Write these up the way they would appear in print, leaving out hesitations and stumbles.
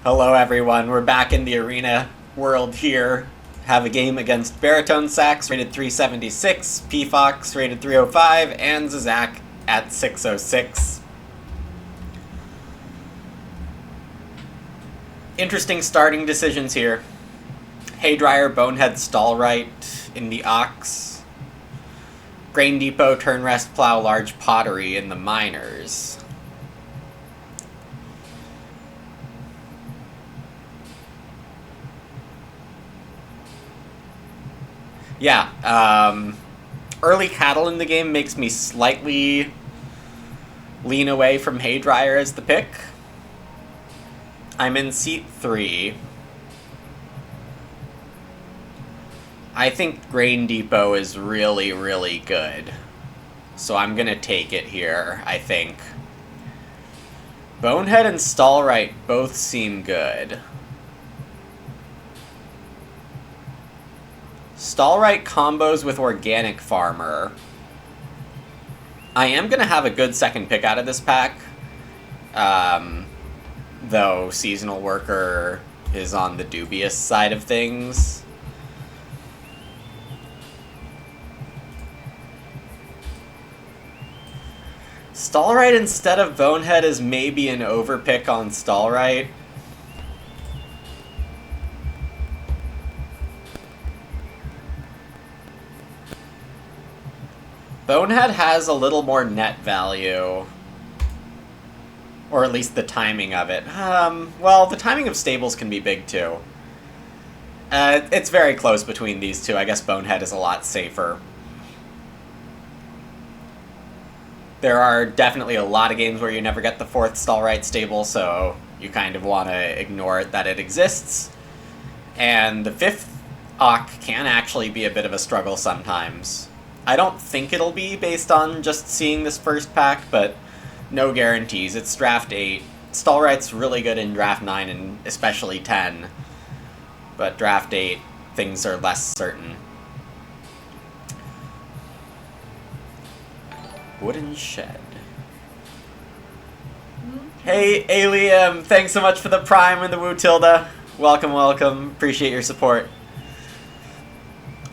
Hello everyone, we're back in the arena world here. Have a game against Baritone Sax, rated 376, P-Fox, rated 305, and Zizak at 606. Interesting starting decisions here. Haydryer, Bonehead, Stallright in the Ox. Grain Depot, Turn Rest, Plow, Large Pottery in the Miners. Yeah, early cattle in the game makes me slightly lean away from Haydryer as the pick. I'm in seat 3. I think Grain Depot is really, really good. So I'm gonna take it here, I think. Bonehead and Stallright both seem good. Stallright combos with Organic Farmer. I am going to have a good second pick out of this pack. Though Seasonal Worker is on the dubious side of things. Stallright instead of Bonehead is maybe an overpick on Stallright. Bonehead has a little more net value. Or at least the timing of it. Well, the timing of stables can be big too. It's very close between these two. I guess Bonehead is a lot safer. There are definitely a lot of games where you never get the 4th Stallright stable, so you kind of want to ignore it that it exists. And the 5th Ock can actually be a bit of a struggle sometimes. I don't think it'll be based on just seeing this first pack, but no guarantees. It's draft 8. Stallright's really good in draft 9 and especially 10. But draft 8, things are less certain. Wooden Shed. Hey, Alium! Thanks so much for the Prime and the Woo Tilda. Welcome, welcome. Appreciate your support.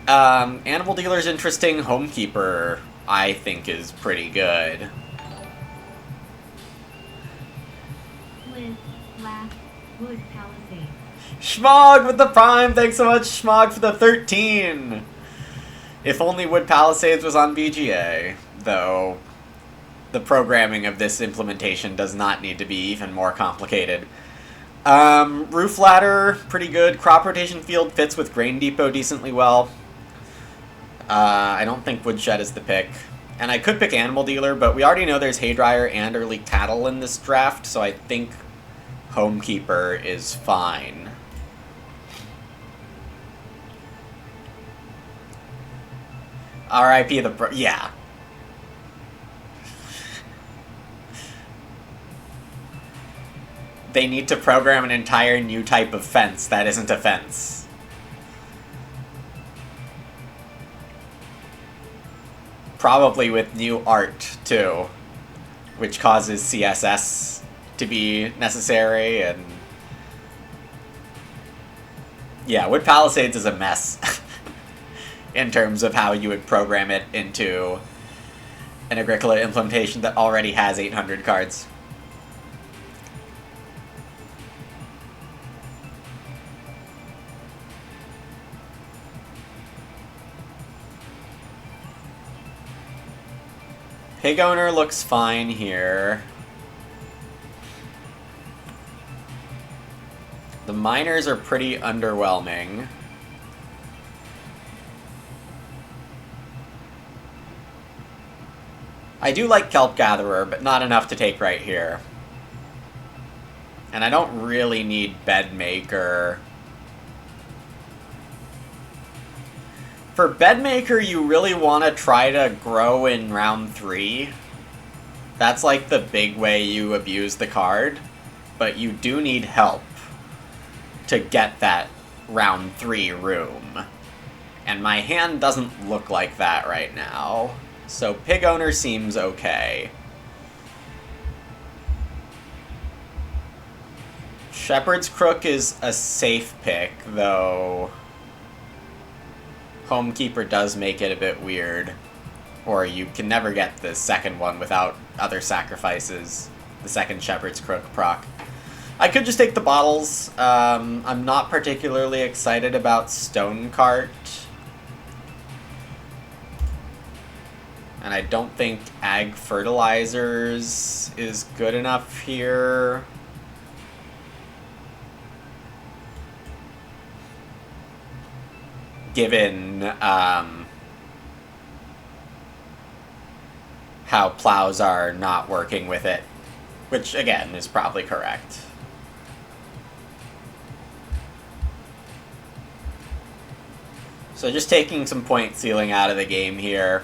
Animal Dealer's interesting. Homekeeper, I think, is pretty good. Wood Palisade. Schmog with the Prime! Thanks so much, Schmog, for the 13! If only Wood Palisades was on BGA, though the programming of this implementation does not need to be even more complicated. Roof Ladder, pretty good. Crop Rotation Field fits with Grain Depot decently well. I don't think Woodshed is the pick. And I could pick Animal Dealer, but we already know there's Haydryer and early cattle in this draft, so I think Homekeeper is fine. R.I.P. yeah. They need to program an entire new type of fence that isn't a fence. Probably with new art, too, which causes CSS to be necessary, and yeah, Wood Palisades is a mess in terms of how you would program it into an Agricola implementation that already has 800 cards. Pig Owner looks fine here. The Miners are pretty underwhelming. I do like Kelp Gatherer, but not enough to take right here. And I don't really need Bed Maker. For Bedmaker, you really want to try to grow in round 3. That's like the big way you abuse the card, but you do need help to get that round 3 room. And my hand doesn't look like that right now, so Pig Owner seems okay. Shepherd's Crook is a safe pick, though Homekeeper does make it a bit weird. Or you can never get the second one without other sacrifices. The second Shepherd's Crook proc. I could just take the bottles. I'm not particularly excited about Stonecart. And I don't think Ag Fertilizers is good enough here. Given how plows are not working with it. Which, again, is probably correct. So just taking some point sealing out of the game here,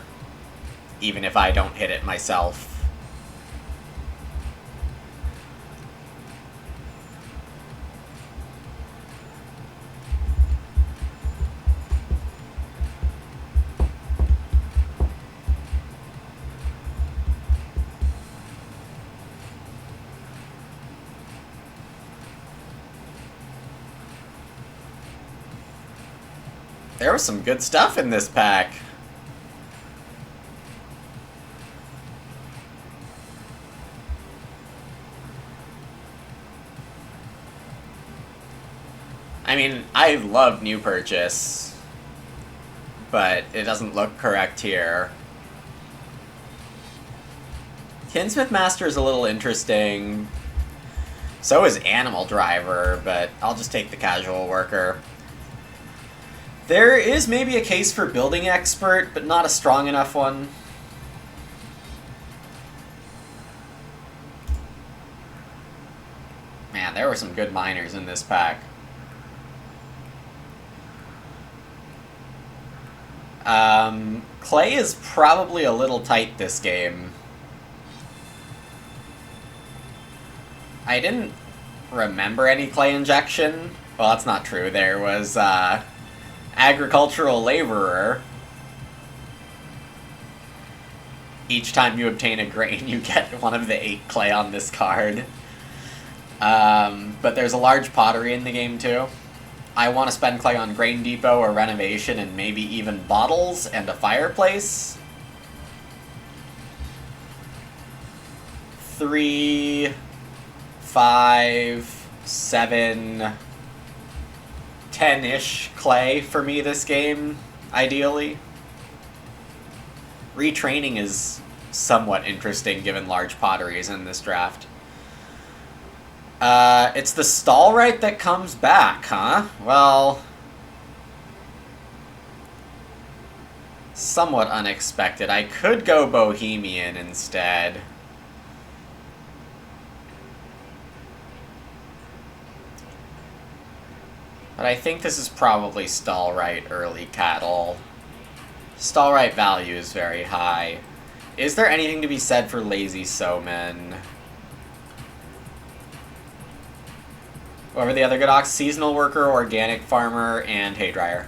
even if I don't hit it myself. There was some good stuff in this pack. I mean, I love New Purchase, but it doesn't look correct here. Tinsmith Master is a little interesting. So is Animal Driver, but I'll just take the Casual Worker. There is maybe a case for Building Expert, but not a strong enough one. Man, there were some good miners in this pack. Clay is probably a little tight this game. I didn't remember any clay injection. Well, that's not true. There was, Agricultural Laborer. Each time you obtain a grain, you get one of the 8 clay on this card. But there's a large pottery in the game, too. I want to spend clay on Grain Depot or Renovation and maybe even bottles and a fireplace. 3, 5, 7, 10-ish clay for me this game, ideally. Retraining is somewhat interesting given large potteries in this draft. It's the Stallright that comes back, huh? Well, somewhat unexpected. I could go Bohemian instead. But I think this is probably Stallright early cattle. Stallright value is very high. Is there anything to be said for Lazy Sowman? What were the other good ox? Seasonal Worker, Organic Farmer, and Haydryer.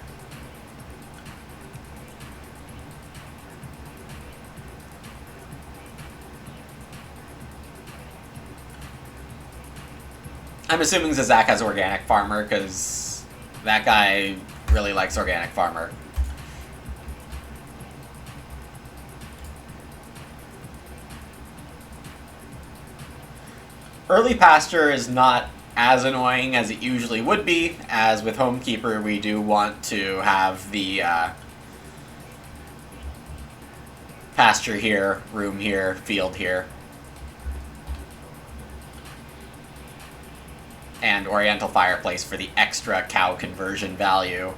I'm assuming Zazak has Organic Farmer, because that guy really likes Organic Farmer. Early Pasture is not as annoying as it usually would be, as with Homekeeper we do want to have the pasture here, room here, field here. And Oriental Fireplace for the extra cow conversion value.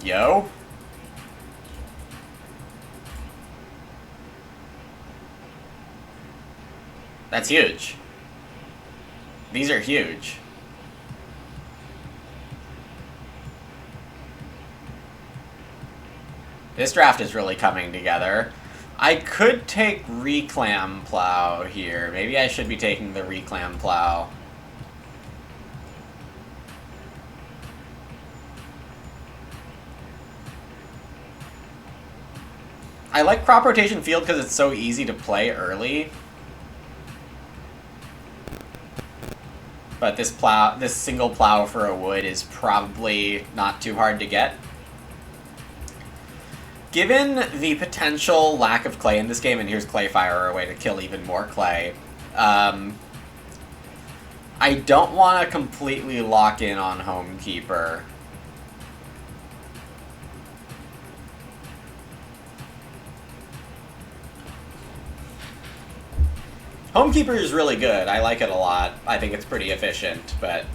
Yo? That's huge. These are huge. This draft is really coming together. I could take Reclam Plow here. Maybe I should be taking the Reclam Plow. I like crop rotation field because it's so easy to play early. But this single plow for a wood is probably not too hard to get. Given the potential lack of clay in this game, and here's clay fire, a way to kill even more clay, I don't want to completely lock in on Homekeeper. Homekeeper is really good. I like it a lot. I think it's pretty efficient, but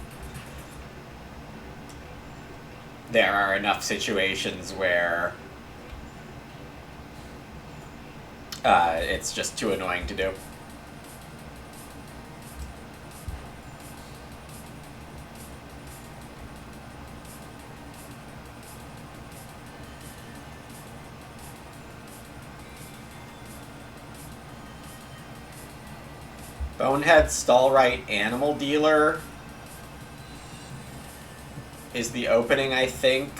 there are enough situations where it's just too annoying to do. Bonehead Stallright Animal Dealer is the opening, I think.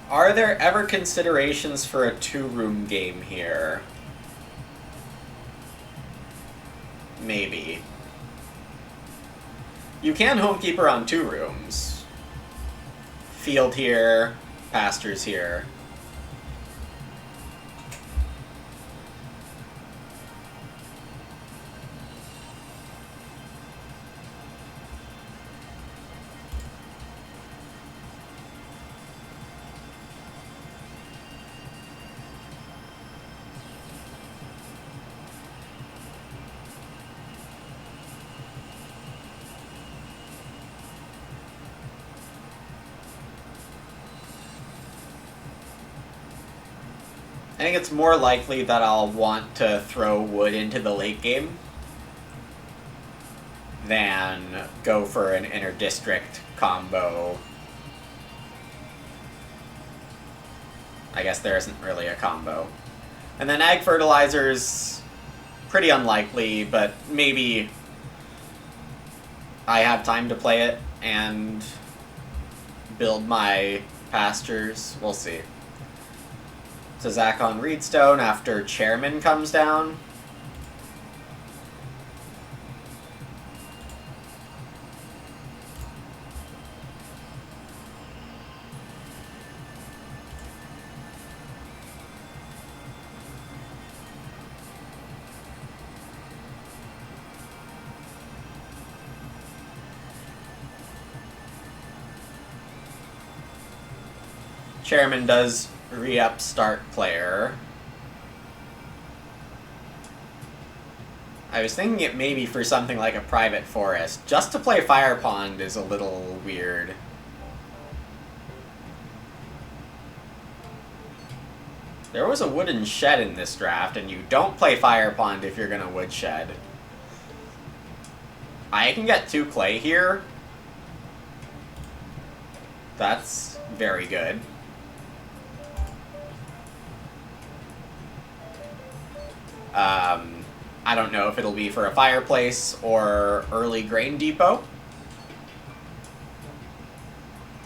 Are there ever considerations for a 2-room game here? Maybe. You can Homekeeper on 2 rooms. Field here, pastures here. I think it's more likely that I'll want to throw wood into the late game than go for an inter-district combo. I guess there isn't really a combo. And then Ag Fertilizer's pretty unlikely, but maybe I have time to play it and build my pastures. We'll see. So Zach on Reedstone after Chairman comes down. Chairman does re-up start player. I was thinking it maybe for something like a private forest. Just to play Fire Pond is a little weird. There was a wooden shed in this draft, and you don't play Fire Pond if you're gonna woodshed. I can get 2 clay here. That's very good. I don't know if it'll be for a fireplace or early grain depot.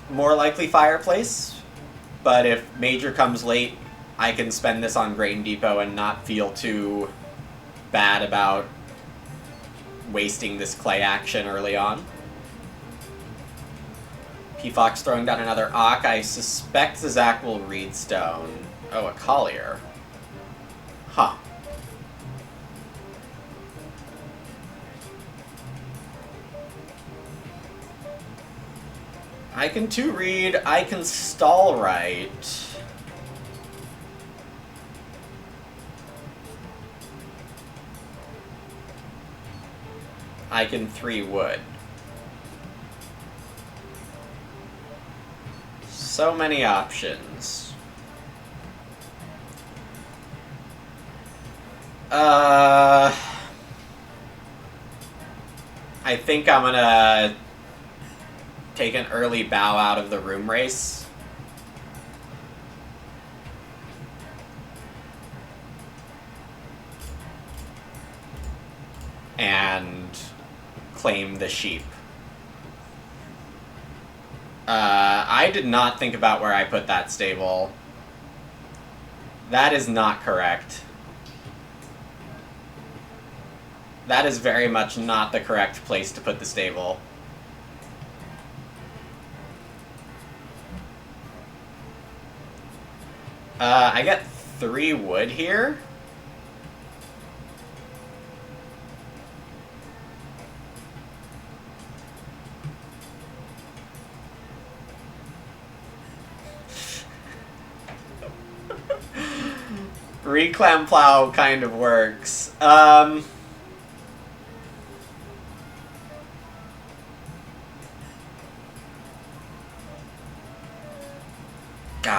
More likely fireplace, but if Major comes late, I can spend this on grain depot and not feel too bad about wasting this clay action early on. P-Fox throwing down another Ock. I suspect Zach will Reedstone. Oh, a Collier. Huh. I can 2-read, I can stall right. I can 3 wood. So many options. I think I'm gonna take an early bow out of the room race. and claim the sheep. I did not think about where I put that stable. That is not correct. That is very much not the correct place to put the stable. I get 3 wood here. Reclam plow kind of works. God,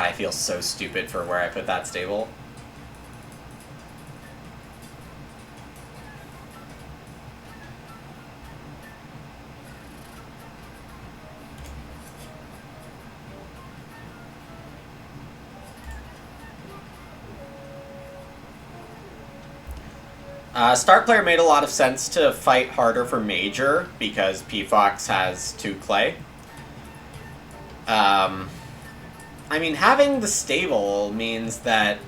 I feel so stupid for where I put that stable. Start player made a lot of sense to fight harder for Major because P-Fox has 2 clay. I mean, having the stable means that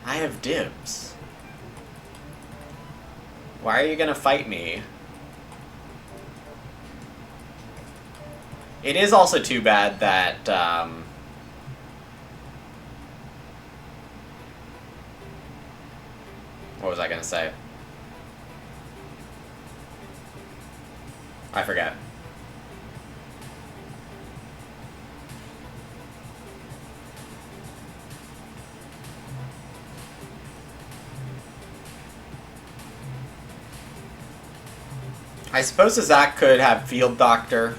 I have dibs. Why are you gonna fight me? It is also too bad that, what was I gonna say? I forget. I suppose Zach could have Field Doctor.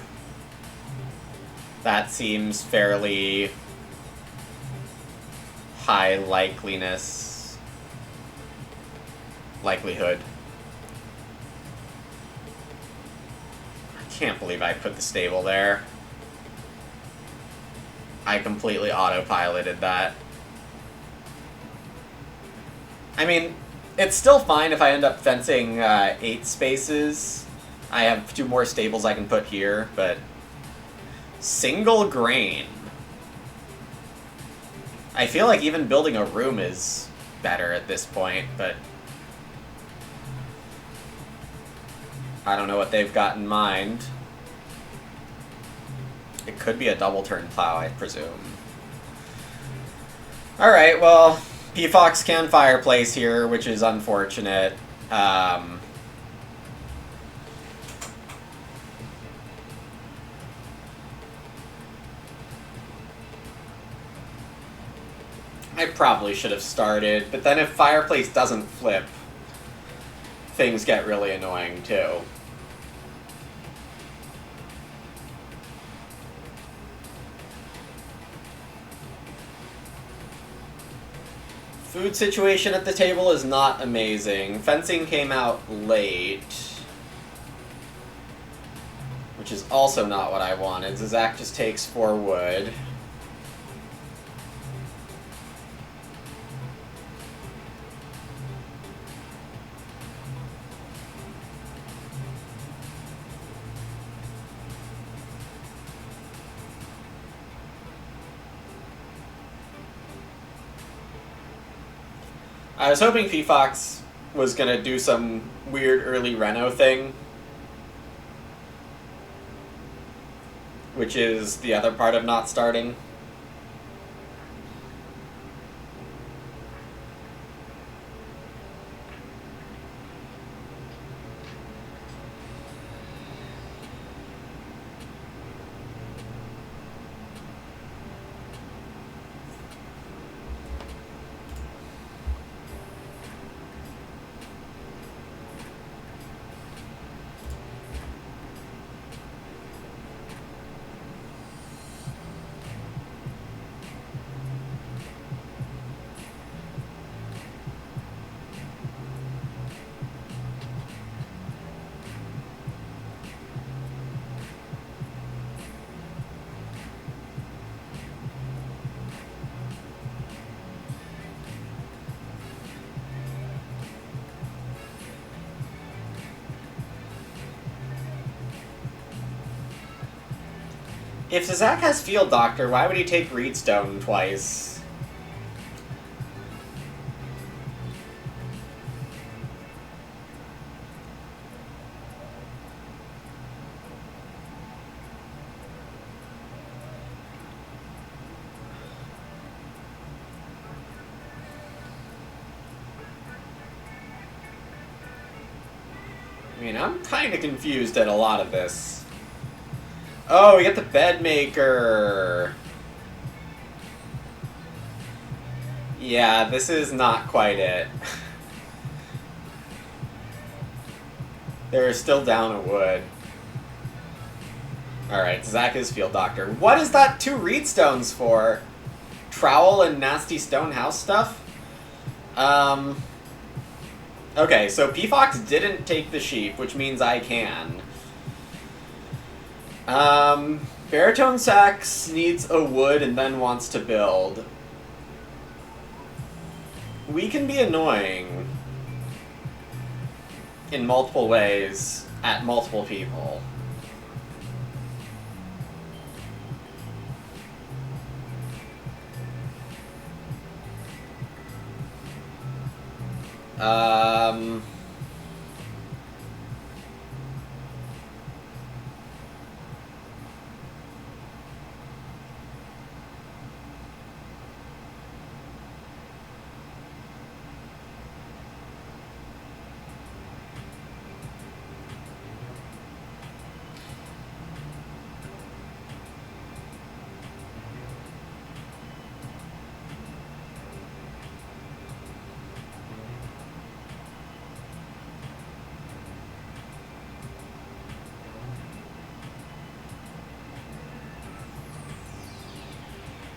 That seems fairly high likelihood. I can't believe I put the stable there. I completely autopiloted that. I mean, it's still fine if I end up fencing 8 spaces. I have 2 more stables I can put here, but single grain. I feel like even building a room is better at this point, but I don't know what they've got in mind. It could be a double turn plow, I presume. Alright, well, P-Fox can fireplace here, which is unfortunate. I probably should have started, but then if fireplace doesn't flip, things get really annoying too. Food situation at the table is not amazing. Fencing came out late, which is also not what I wanted. Zach just takes 4 wood. I was hoping P-Fox was going to do some weird early Reno thing, which is the other part of not starting. If Zach has Field Doctor, why would he take Reedstone twice? I mean, I'm kind of confused at a lot of this. Oh, we got the bed maker. Yeah, this is not quite it. They're still down a wood. Alright, Zach is Field Doctor. What is that 2 Reedstones for? Trowel and nasty stone house stuff? Okay, so P-Fox didn't take the sheep, which means I can. Baritone Sax needs a wood and then wants to build. We can be annoying in multiple ways at multiple people.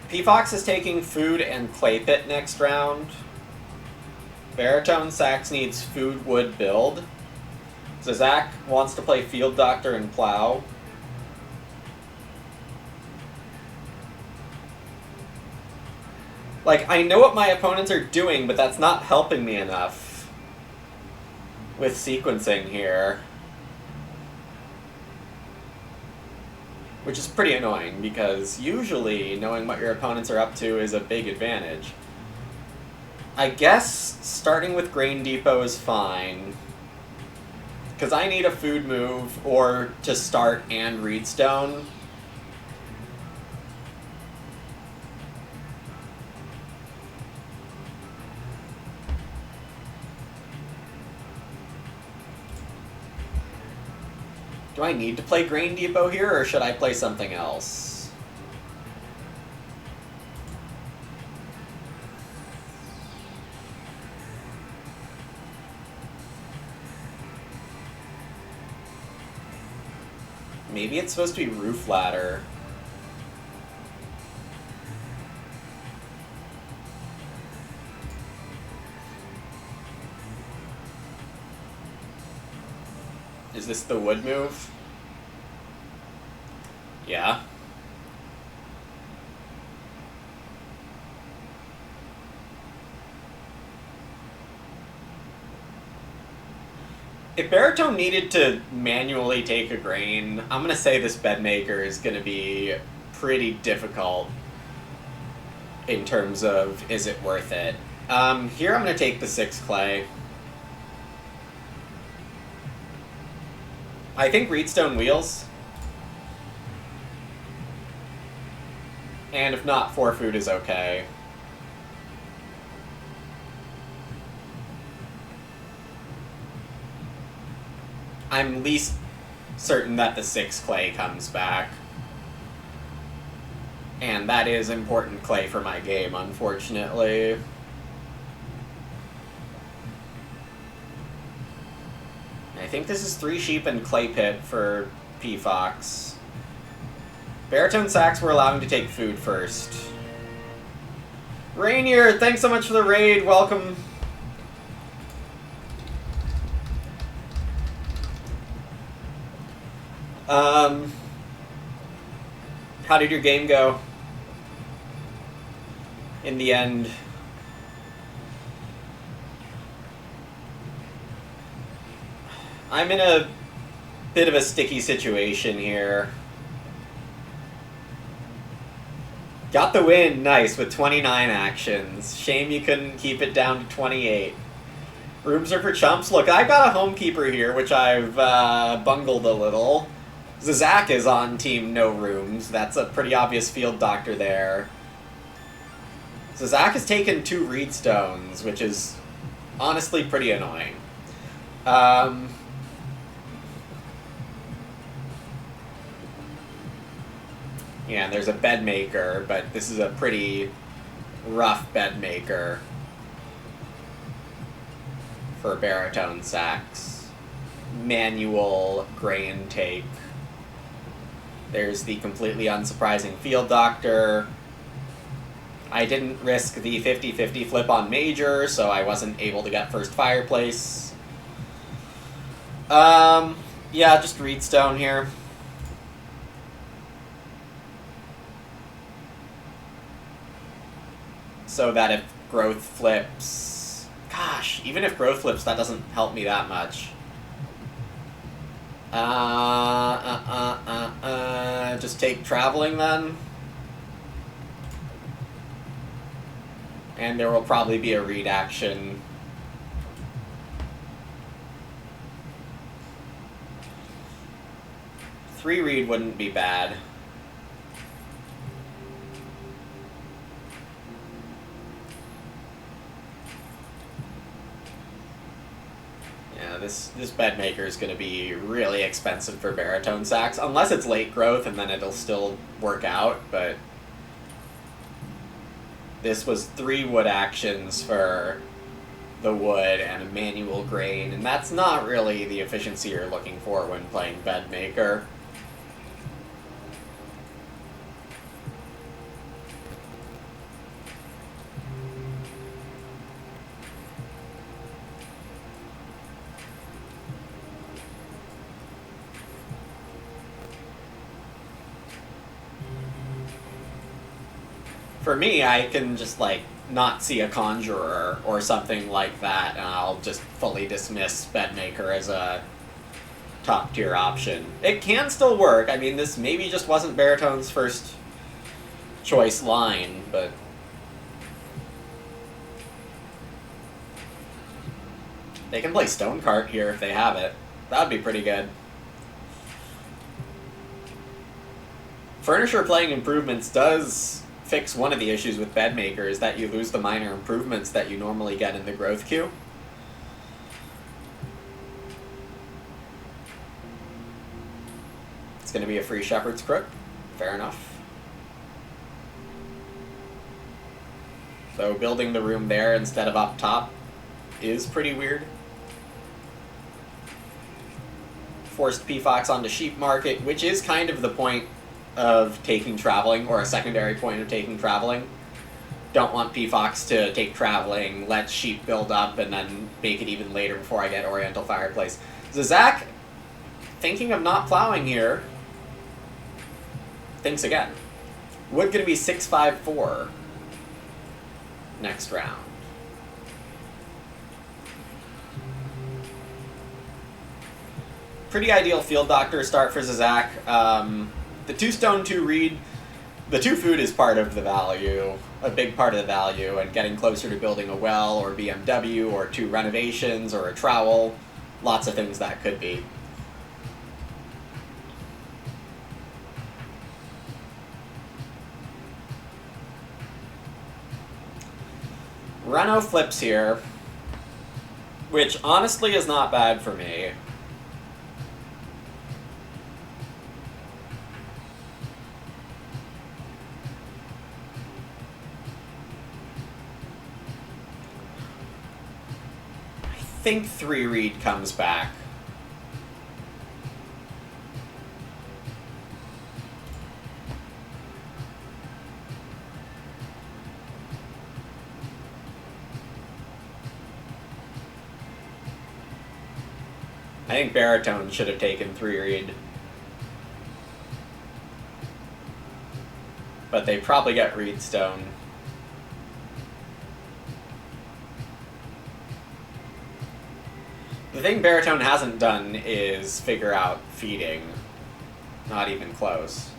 P-Fox is taking food and clay pit next round. Baritone Sax needs food, wood, build. So Zach wants to play Field Doctor and plow. Like, I know what my opponents are doing, but that's not helping me enough with sequencing here. Which is pretty annoying, because usually knowing what your opponents are up to is a big advantage. I guess starting with Grain Depot is fine, because I need a food move or to start and Reedstone. Do I need to play Grain Depot here, or should I play something else? Maybe it's supposed to be Roof Ladder. Is this the wood move? Yeah. If Baritone needed to manually take a grain, I'm gonna say this bedmaker is gonna be pretty difficult in terms of is it worth it. Here I'm gonna take the 6 clay. I think Reedstone wheels. And if not, 4 food is okay. I'm least certain that the 6 clay comes back. And that is important clay for my game, unfortunately. I think this is 3 sheep and clay pit for P-Fox. Baritone Sax we're allowing to take food first. Rainier, thanks so much for the raid. Welcome. How did your game go? In the end. I'm in a bit of a sticky situation here. Got the win, nice, with 29 actions. Shame you couldn't keep it down to 28. Rooms are for chumps. Look, I've got a homekeeper here, which I've bungled a little. Zazak is on team no rooms. That's a pretty obvious field doctor there. Zazak has taken 2 reed stones, which is honestly pretty annoying. Yeah, and there's a bed maker, but this is a pretty rough bed maker for baritone sax. Manual grain take. There's the completely unsurprising field doctor. I didn't risk the 50-50 flip on major, so I wasn't able to get first fireplace. Yeah, just reedstone here. So that if growth flips... Gosh, even if growth flips, that doesn't help me that much. Just take traveling then. And there will probably be a read action. Three read wouldn't be bad. Yeah, this bed maker is going to be really expensive for baritone sax, unless it's late growth and then it'll still work out, but this was 3 wood actions for the wood and a manual grain, and that's not really the efficiency you're looking for when playing bed maker. For me, I can just, like, not see a conjurer or something like that, and I'll just fully dismiss bedmaker as a top-tier option. It can still work. I mean, this maybe just wasn't baritone's first choice line, but they can play Stonecart here if they have it. That would be pretty good. Furniture playing improvements does fix one of the issues with bedmaker, is that you lose the minor improvements that you normally get in the growth queue. It's going to be a free shepherd's crook. Fair enough. So building the room there instead of up top is pretty weird. Forced P-Fox onto sheep market, which is kind of the point of taking traveling, or a secondary point of taking traveling. Don't want P-Fox to take traveling, let sheep build up, and then make it even later before I get Oriental Fireplace. Zazak, thinking of not plowing here, thinks again. Wood gonna be 6-5-4 next round. Pretty ideal field doctor start for Zazak. The 2 stone, 2 reed, the 2 food is part of the value, a big part of the value, and getting closer to building a well or BMW or 2 renovations or a trowel, lots of things that could be. Reno flips here, which honestly is not bad for me. I think 3 reed comes back. I think baritone should have taken 3 reed. But they probably got reedstone. The thing baritone hasn't done is figure out feeding. Not even close.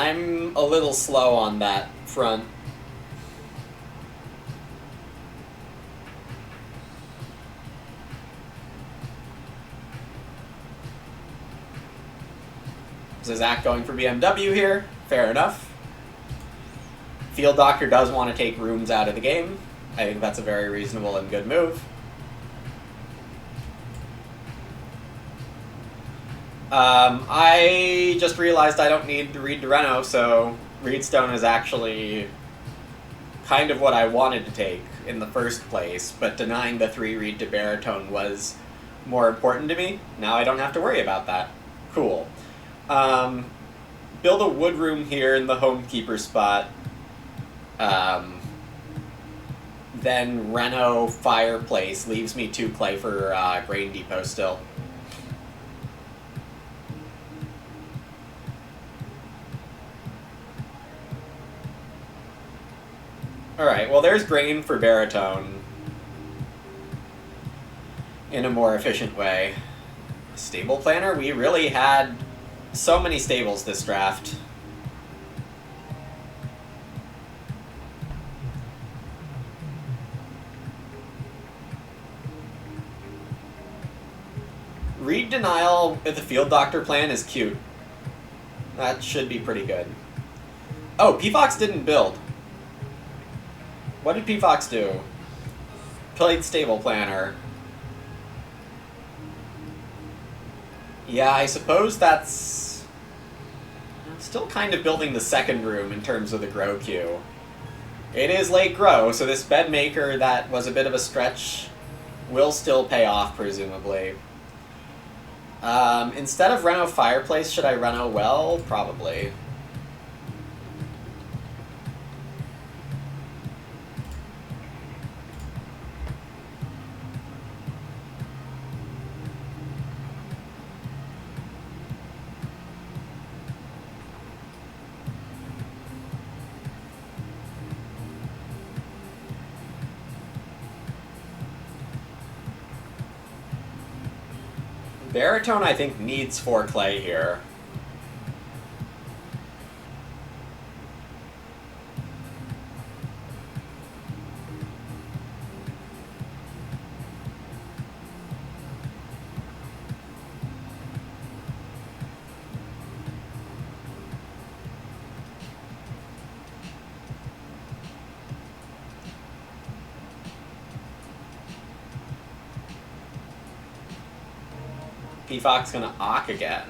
I'm a little slow on that front. So Zach going for BMW here. Fair enough. Field Doctor does want to take rooms out of the game. I think that's a very reasonable and good move. I just realized I don't need to read Doreno, so Reedstone is actually kind of what I wanted to take in the first place, but denying the 3 read to Baritone was more important to me. Now I don't have to worry about that. Cool. Build a wood room here in the homekeeper spot. Then Reno Fireplace leaves me 2 clay for Grain Depot still. Alright, well there's grain for Baritone in a more efficient way. Stable planner? We really had so many stables this draft. Read Denial with the Field Doctor plan is cute. That should be pretty good. Oh, P-Fox didn't build. What did P-Fox do? Played Stable Planner. Yeah, I suppose that's... I'm still kind of building the second room in terms of the grow queue. It is late grow, so this bed maker that was a bit of a stretch will still pay off, presumably. Instead of Reno Fireplace, should I Reno Well? Probably. Baritone, I think, needs 4 clay here. P-Fox gonna Ock again.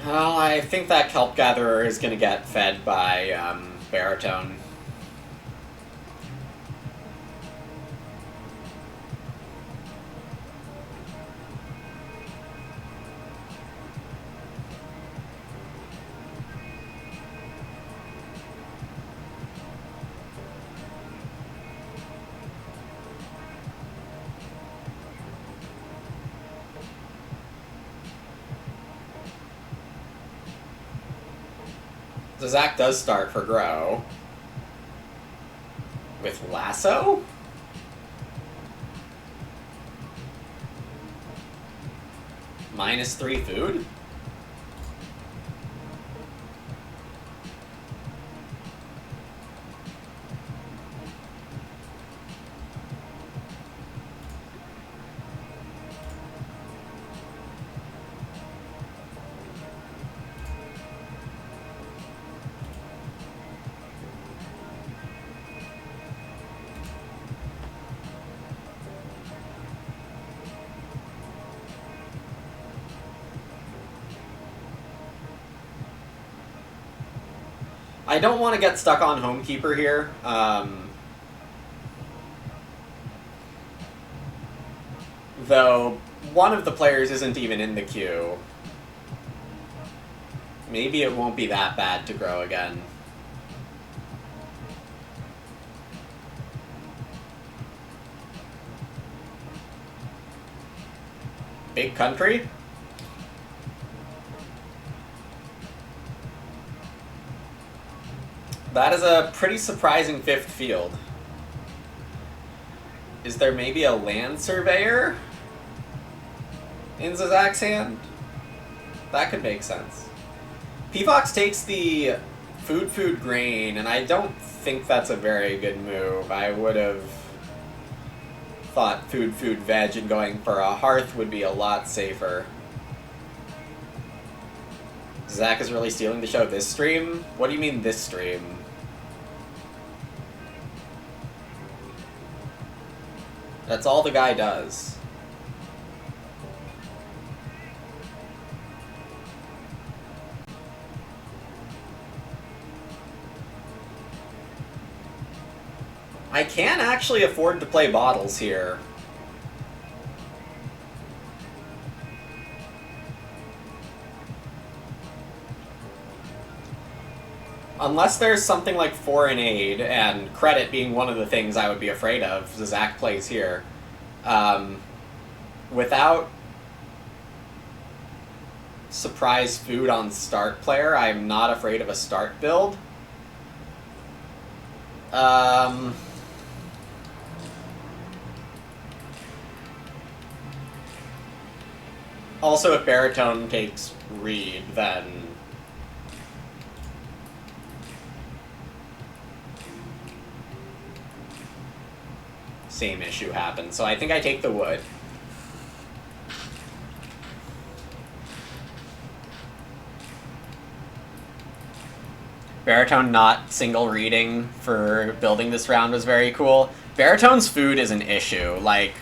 Well, I think that Kelp Gatherer is gonna get fed by Baritone. So Zach does start for Grow. With Lasso? -3 food? I don't want to get stuck on Homekeeper here. Though one of the players isn't even in the queue. Maybe it won't be that bad to grow again. Big country? That is a pretty surprising 5th field. Is there maybe a land surveyor in Zazak's hand? That could make sense. P-Fox takes the food grain, and I don't think that's a very good move. I would have thought food veg and going for a hearth would be a lot safer. Zach is really stealing the show this stream? What do you mean this stream? That's all the guy does. I can actually afford to play bottles here. Unless there's something like foreign aid, and credit being one of the things I would be afraid of, Zach plays here. Without surprise food on start player, I'm not afraid of a start build. Also, if Baritone takes Reed, then same issue happens. So I think I take the wood. Baritone not single reading for building this round was very cool. Baritone's food is an issue. Like,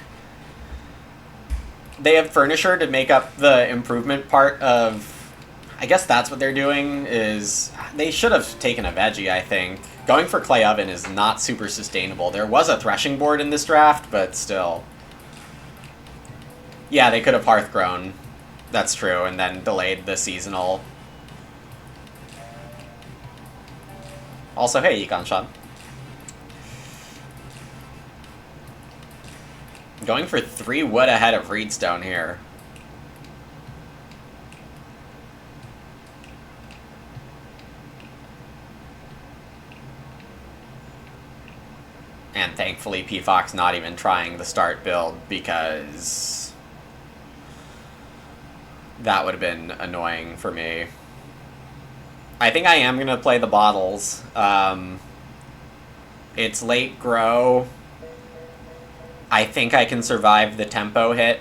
they have Furniture to make up the improvement part of... I guess that's what they're doing, is... They should have taken a veggie, I think. Going for Clay Oven is not super sustainable. There was a threshing board in this draft, but still. Yeah, they could have Hearth Grown. That's true, and then delayed the seasonal. Also, hey, Econ Shot. Going for 3 wood ahead of Reedstone here. And thankfully, P-Fox not even trying the start build, because that would have been annoying for me. I think I am going to play the bottles. It's late grow. I think I can survive the tempo hit.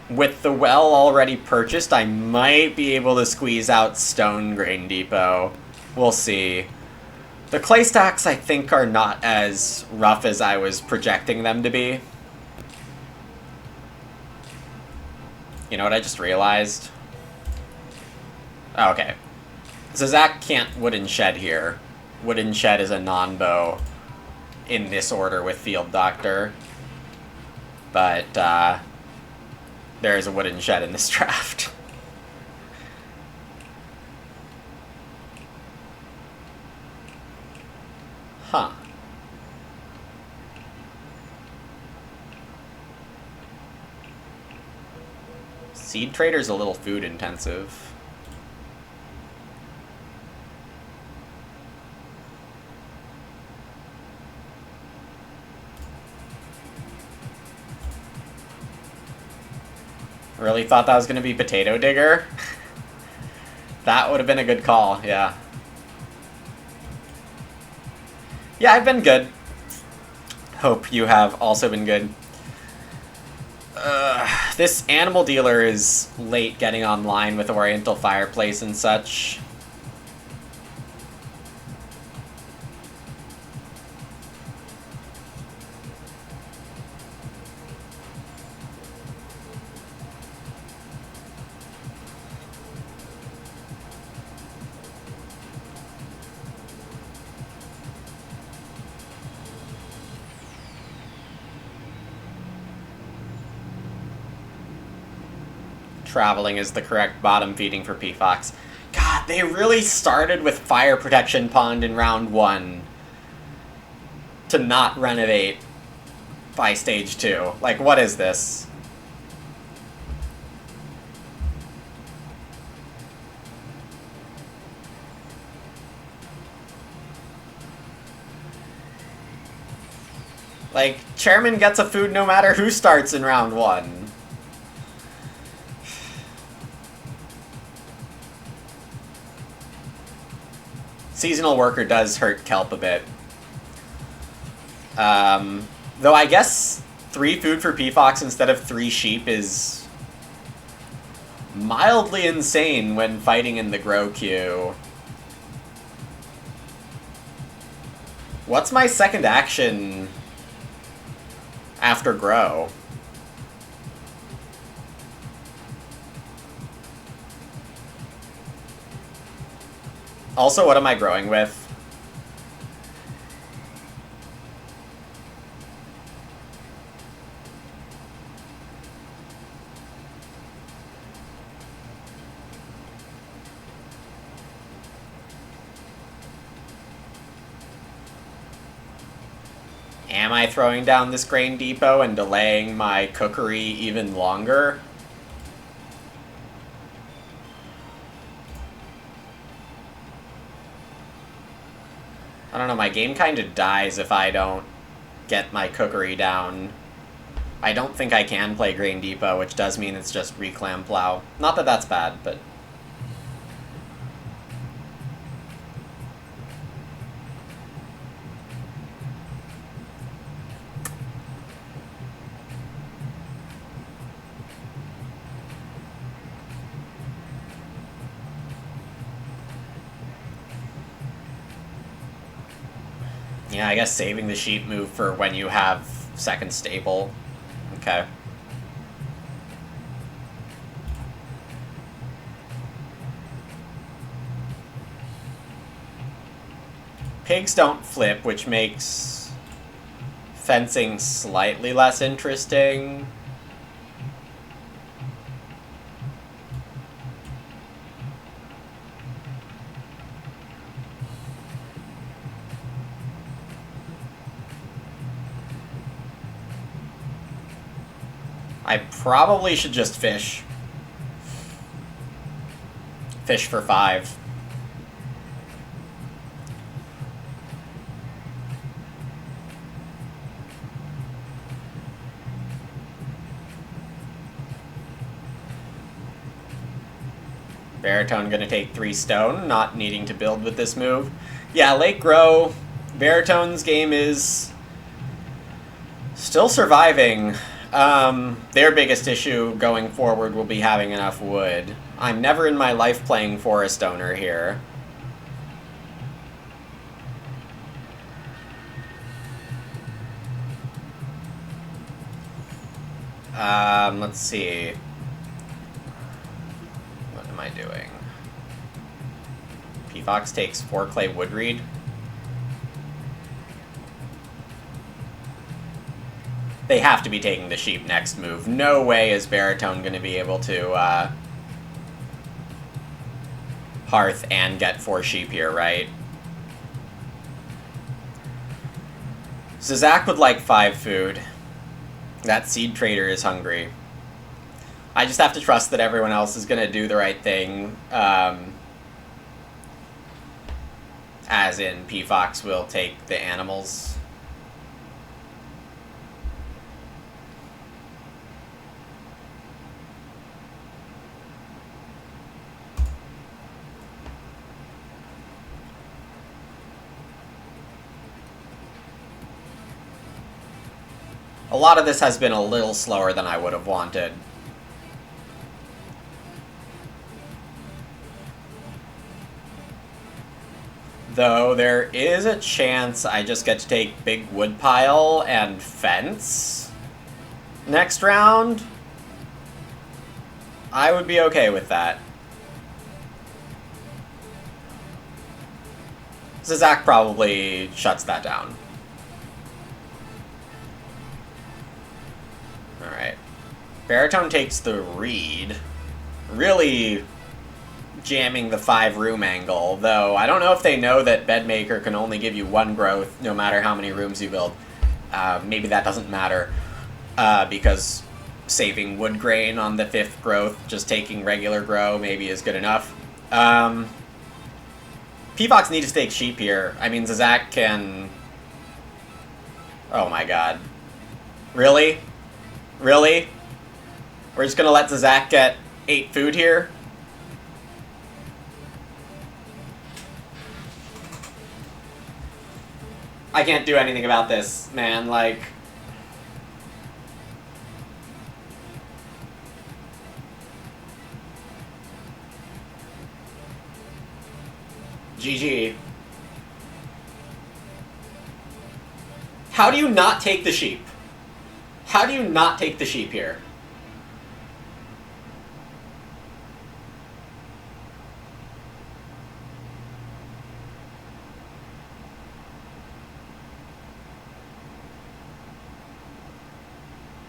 With the well already purchased, I might be able to squeeze out Stone Grain Depot. We'll see. The clay stacks, I think, are not as rough as I was projecting them to be. You know what I just realized? Oh, okay. So Zach can't Wooden Shed here. Wooden Shed is a non-bow in this order with Field Doctor. But, there is a Wooden Shed in this draft. Huh. Seed Trader's a little food intensive. Really thought that was going to be Potato Digger? That would have been a good call, yeah. Yeah, I've been good. Hope you have also been good. This Animal Dealer is late getting online with Oriental Fireplace and such. Traveling is the correct bottom feeding for P-Fox. God, they really started with Fire Protection Pond in round 1 to not renovate by stage 2. Like, what is this? Like, Chairman gets a food no matter who starts in round 1. Seasonal Worker does hurt Kelp a bit. Though I guess 3 food for Peafox instead of 3 sheep is mildly insane when fighting in the grow queue. What's my second action after grow? Also, what am I growing with? Am I throwing down this grain depot and delaying my cookery even longer? I don't know, my game kind of dies if I don't get my cookery down. I don't think I can play Grain Depot, which does mean it's just Reclam Plow. Not that that's bad, but... yeah, I guess saving the sheep move for when you have second staple. Okay. Pigs don't flip, which makes fencing slightly less interesting. I probably should just fish. Fish for 5. Baritone gonna take 3 stone, not needing to build with this move. Yeah, late grow. Baritone's game is still surviving. Their biggest issue going forward will be having enough wood. I'm never in my life playing Forest Owner here. Let's see. What am I doing? Peafox takes 4 clay woodreed. They have to be taking the sheep next move. No way is Baritone going to be able to hearth and get 4 sheep here, right? Zach would like 5 food. That seed trader is hungry. I just have to trust that everyone else is going to do the right thing. As in, Peafox will take the animals. A lot of this has been a little slower than I would have wanted. Though there is a chance I just get to take big woodpile and fence next round. I would be okay with that. Zach probably shuts that down. Alright. Baritone takes the reed. Really jamming the 5-room angle, though I don't know if they know that Bedmaker can only give you 1 growth no matter how many rooms you build. Maybe that doesn't matter, because saving wood grain on the 5th growth, just taking regular grow maybe is good enough. Peafox needs to take sheep here. I mean, Zazak can Oh my god. Really? Really? We're just gonna let Zach get 8 food here? I can't do anything about this, man, like... GG. How do you not take the sheep? How do you not take the sheep here?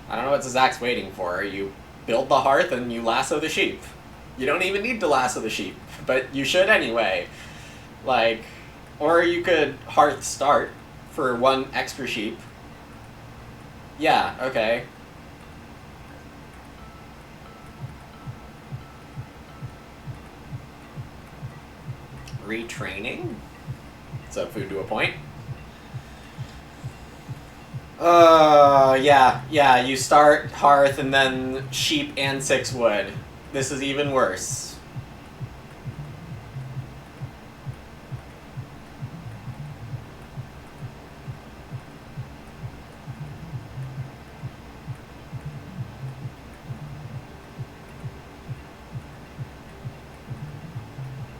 I don't know what Zach's waiting for. You build the hearth and you lasso the sheep. You don't even need to lasso the sheep, but you should anyway. Like, or you could hearth start for 1 extra sheep. Yeah, okay. Retraining? So food to a point. Yeah, you start hearth and then sheep and 6 wood. This is even worse.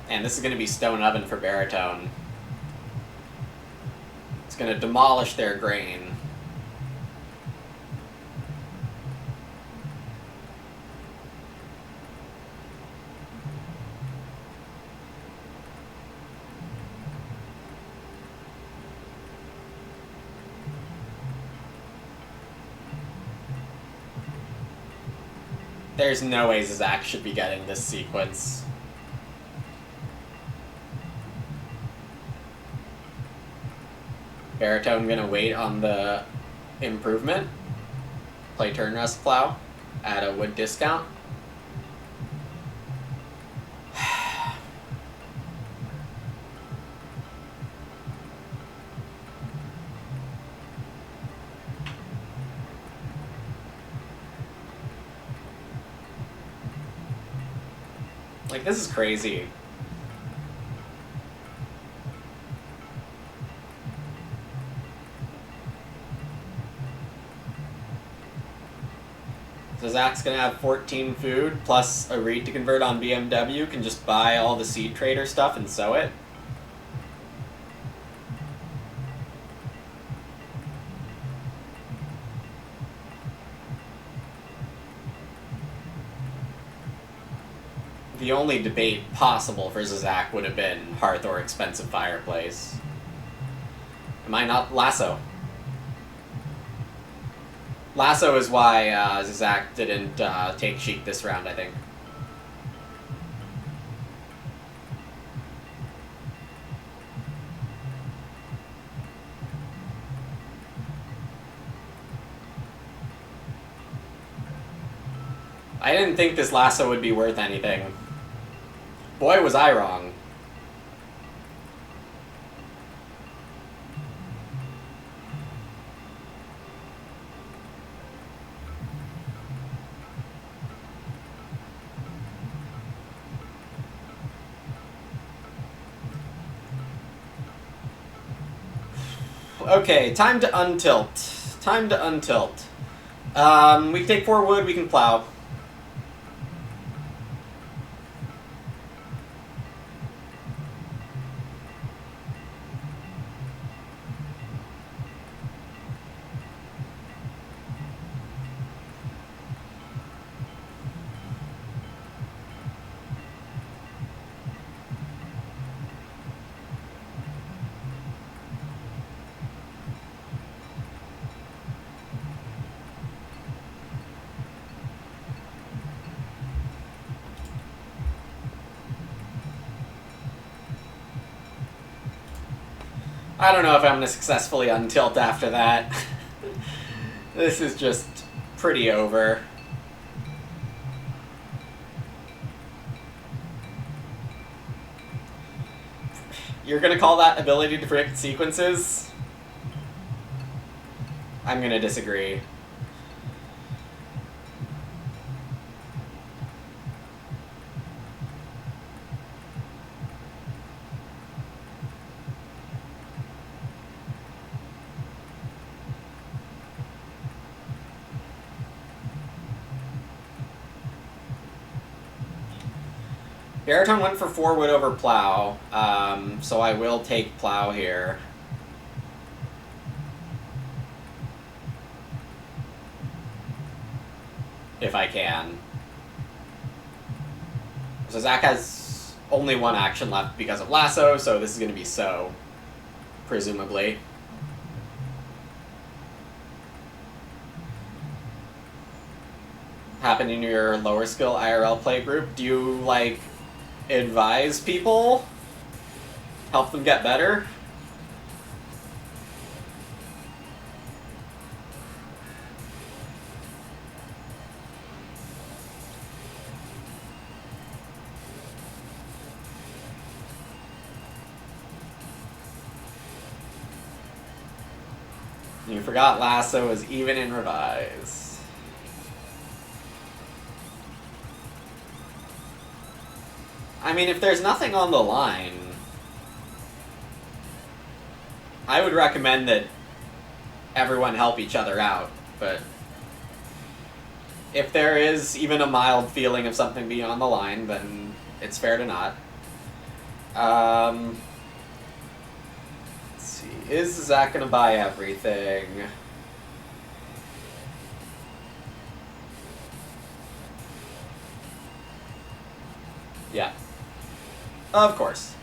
And this is going to be stone oven for baritone. It's going to demolish their grain. There's no way Zach should be getting this sequence. Baritone gonna wait on the improvement. Play turn rest plow. Add a wood discount. Like, this is crazy. So Zach's gonna have 14 food, plus a read to convert on BMW, can just buy all the seed trader stuff and sow it. The only debate possible for Zach would have been hearth or expensive fireplace. Am I not? Lasso. Lasso is why Zach didn't take sheep this round, I think. I didn't think this lasso would be worth anything. Boy, was I wrong. Okay, time to untilt. Time to untilt. We can take 4 wood, we can plow. I don't know if I'm going to successfully untilt after that. This is just pretty over. You're going to call that ability to predict sequences? I'm gonna disagree. Baritone went for 4 wood over plow, so I will take plow here. If I can. So Zach has only 1 action left because of lasso, so this is going to be so, presumably. Happen in your lower skill IRL play group? Do you, like, advise people? Help them get better? You forgot lasso was even in revise. I mean, if there's nothing on the line, I would recommend that everyone help each other out, but if there is even a mild feeling of something being on the line, then it's fair to not. Let's see. Is Zach gonna buy everything? Yeah. Of course.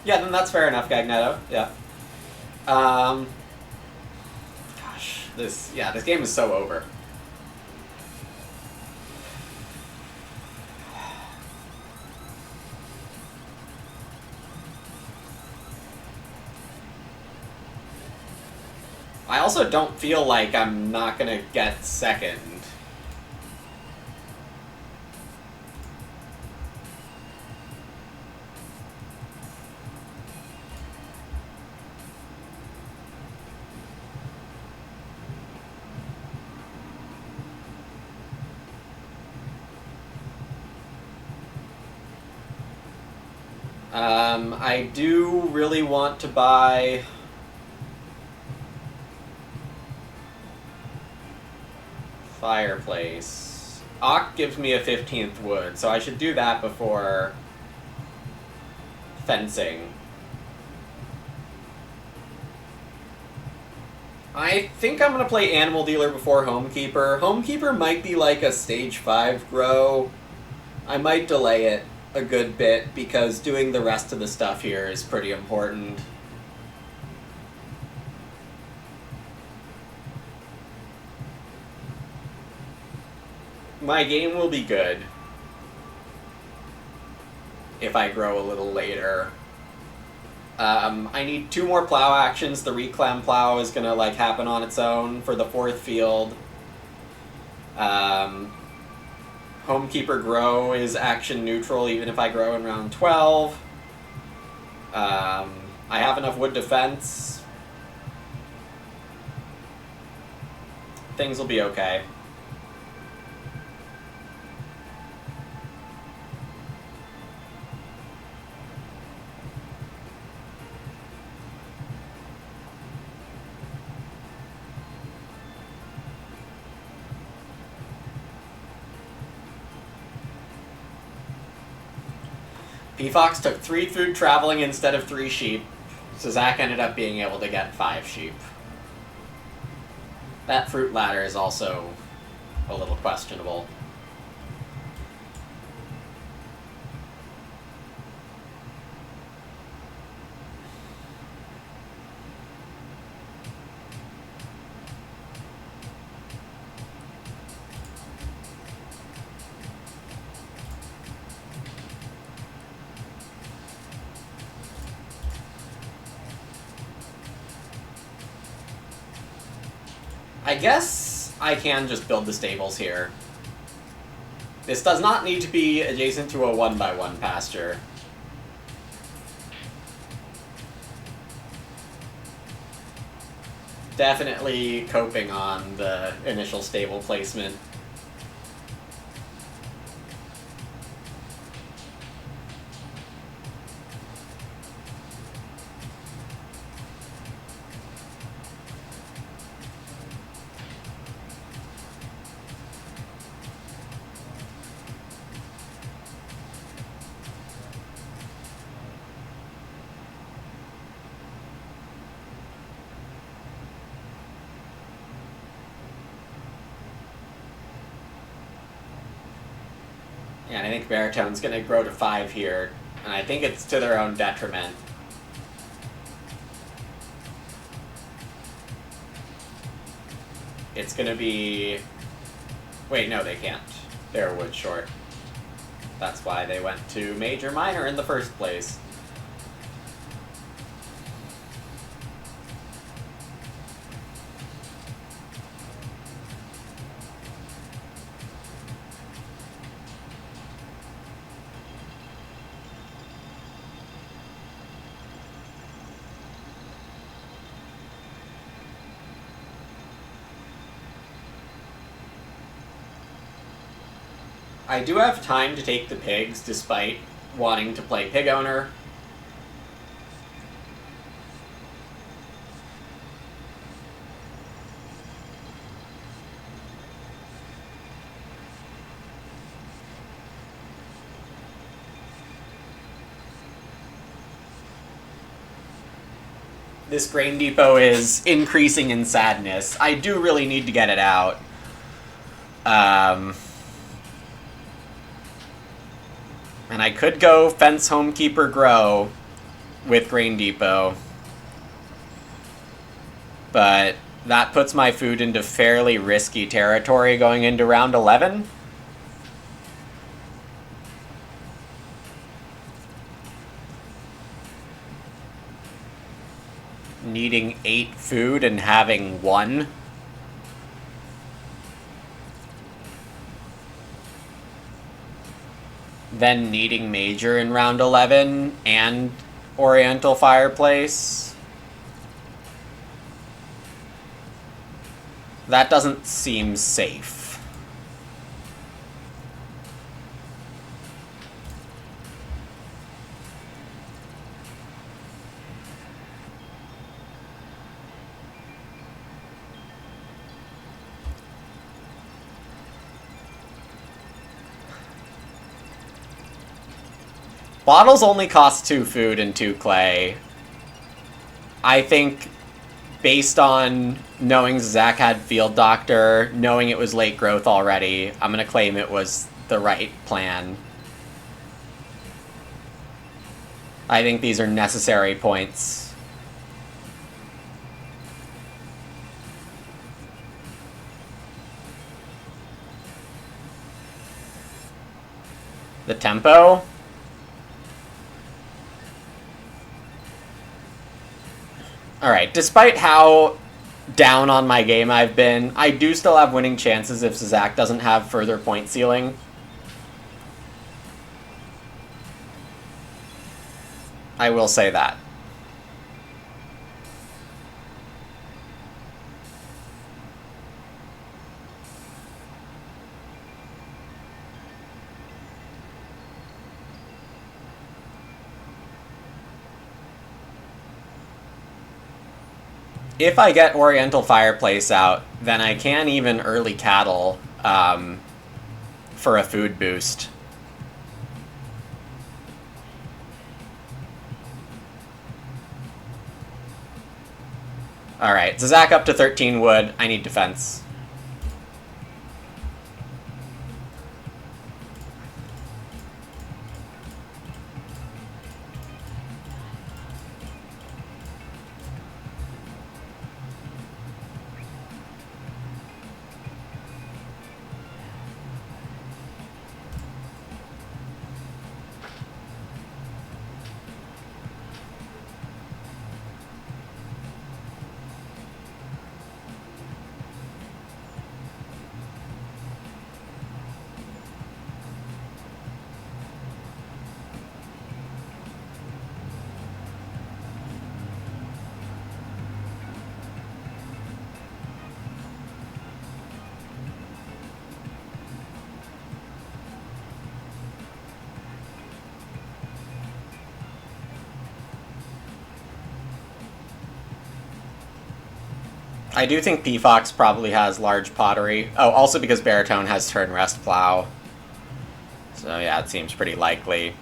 Yeah, then that's fair enough, Gagnetto. Yeah. Gosh, this game is so over. I also don't feel like I'm not gonna get second. I do really want to buy fireplace. Ock gives me a 15th wood, so I should do that before fencing. I think I'm going to play Animal Dealer before Homekeeper. Homekeeper might be like a stage 5 grow. I might delay it a good bit because doing the rest of the stuff here is pretty important. My game will be good if I grow a little later. I need 2 more plow actions. The reclam plow is gonna like happen on its own for the 4th field. Homekeeper grow is action neutral even if I grow in round 12. I have enough wood defense. Things will be okay. P-Fox took 3 food traveling instead of 3 sheep, so Zach ended up being able to get 5 sheep. That fruit ladder is also a little questionable. I guess I can just build the stables here. This does not need to be adjacent to a 1x1 pasture. Definitely coping on the initial stable placement. Yeah, and I think Baritone's going to grow to 5 here, and I think it's to their own detriment. It's going to be... Wait, no, they can't. They're wood short. That's why they went to Major Minor in the first place. I do have time to take the pigs, despite wanting to play pig owner. This grain depot is increasing in sadness. I do really need to get it out. And I could go Fence Homekeeper Grow with Grain Depot. But that puts my food into fairly risky territory going into round 11. Needing 8 food and having 1. Then needing Major in round 11 and Oriental Fireplace. That doesn't seem safe. Bottles only cost 2 food and 2 clay. I think, based on knowing Zach had Field Doctor, knowing it was late growth already, I'm going to claim it was the right plan. I think these are necessary points. The tempo? Alright, despite how down on my game I've been, I do still have winning chances if Zach doesn't have further point ceiling. I will say that. If I get Oriental Fireplace out, then I can even early cattle for a food boost. Alright, Zach up to 13 wood. I need defense. I do think P-Fox probably has large pottery. Oh, also because Baritone has turn rest plow. So yeah, it seems pretty likely.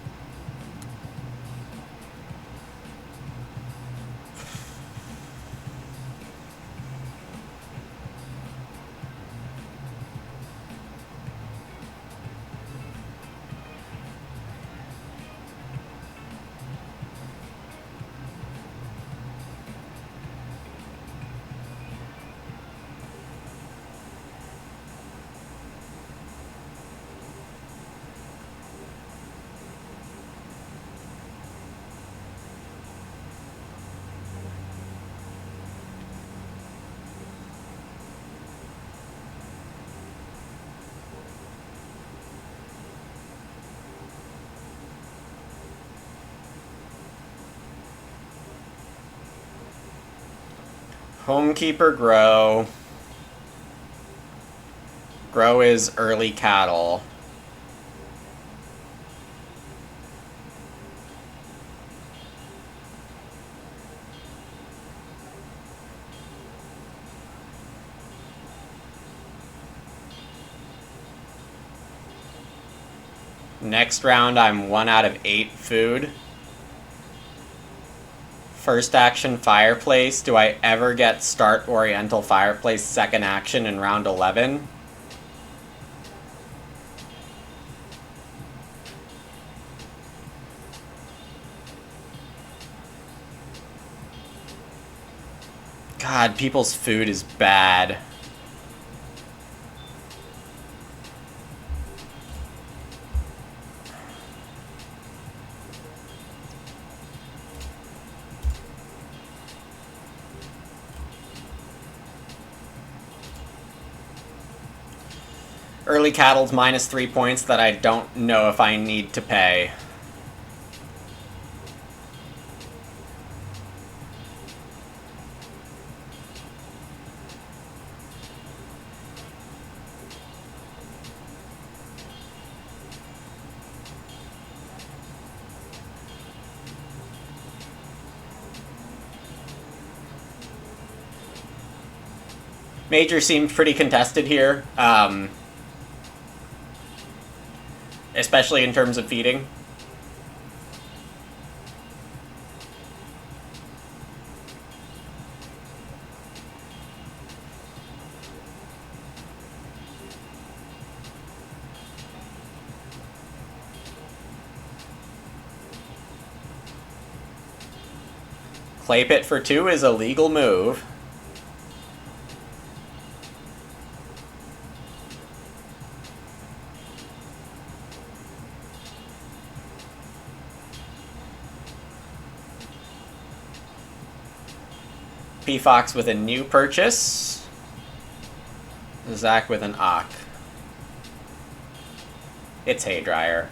Homekeeper Grow. Grow is early cattle. Next round, I'm 1 out of 8 food. First action, Fireplace. Do I ever get start Oriental Fireplace second action in round 11? God, people's food is bad. Early cattle's minus 3 points that I don't know if I need to pay. Major seemed pretty contested here, especially in terms of feeding. Clay Pit for 2 is a legal move. P-Fox with a new purchase. Zach with an Ock. It's Haydryer.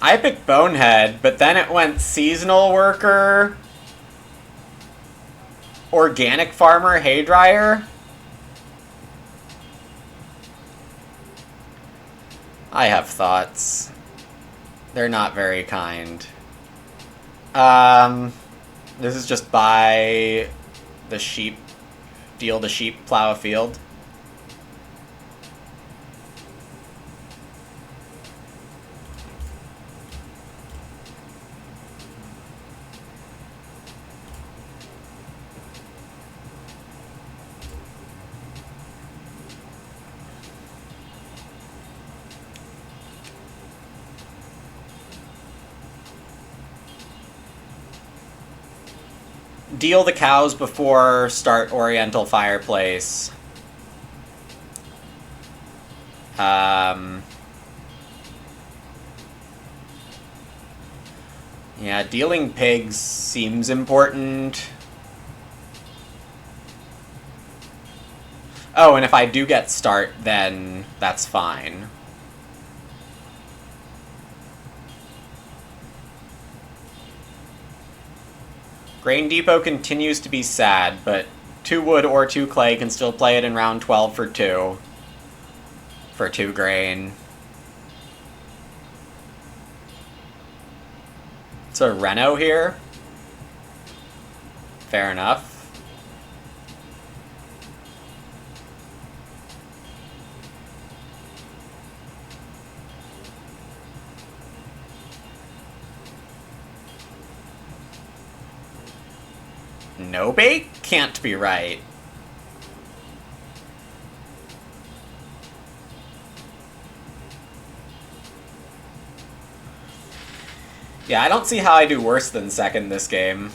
I picked Bonehead, but then it went Seasonal Worker, Organic Farmer, Haydryer. I have thoughts. They're not very kind. This is just buy the sheep, deal the sheep, plow a field. Deal the cows before start Oriental Fireplace. Yeah, dealing pigs seems important. Oh, and if I do get start, then that's fine. Grain Depot continues to be sad, but 2 wood or 2 clay can still play it in round 12 for 2. For 2 grain. It's a Renault here. Fair enough. No bait? Can't be right. Yeah, I don't see how I do worse than second this game.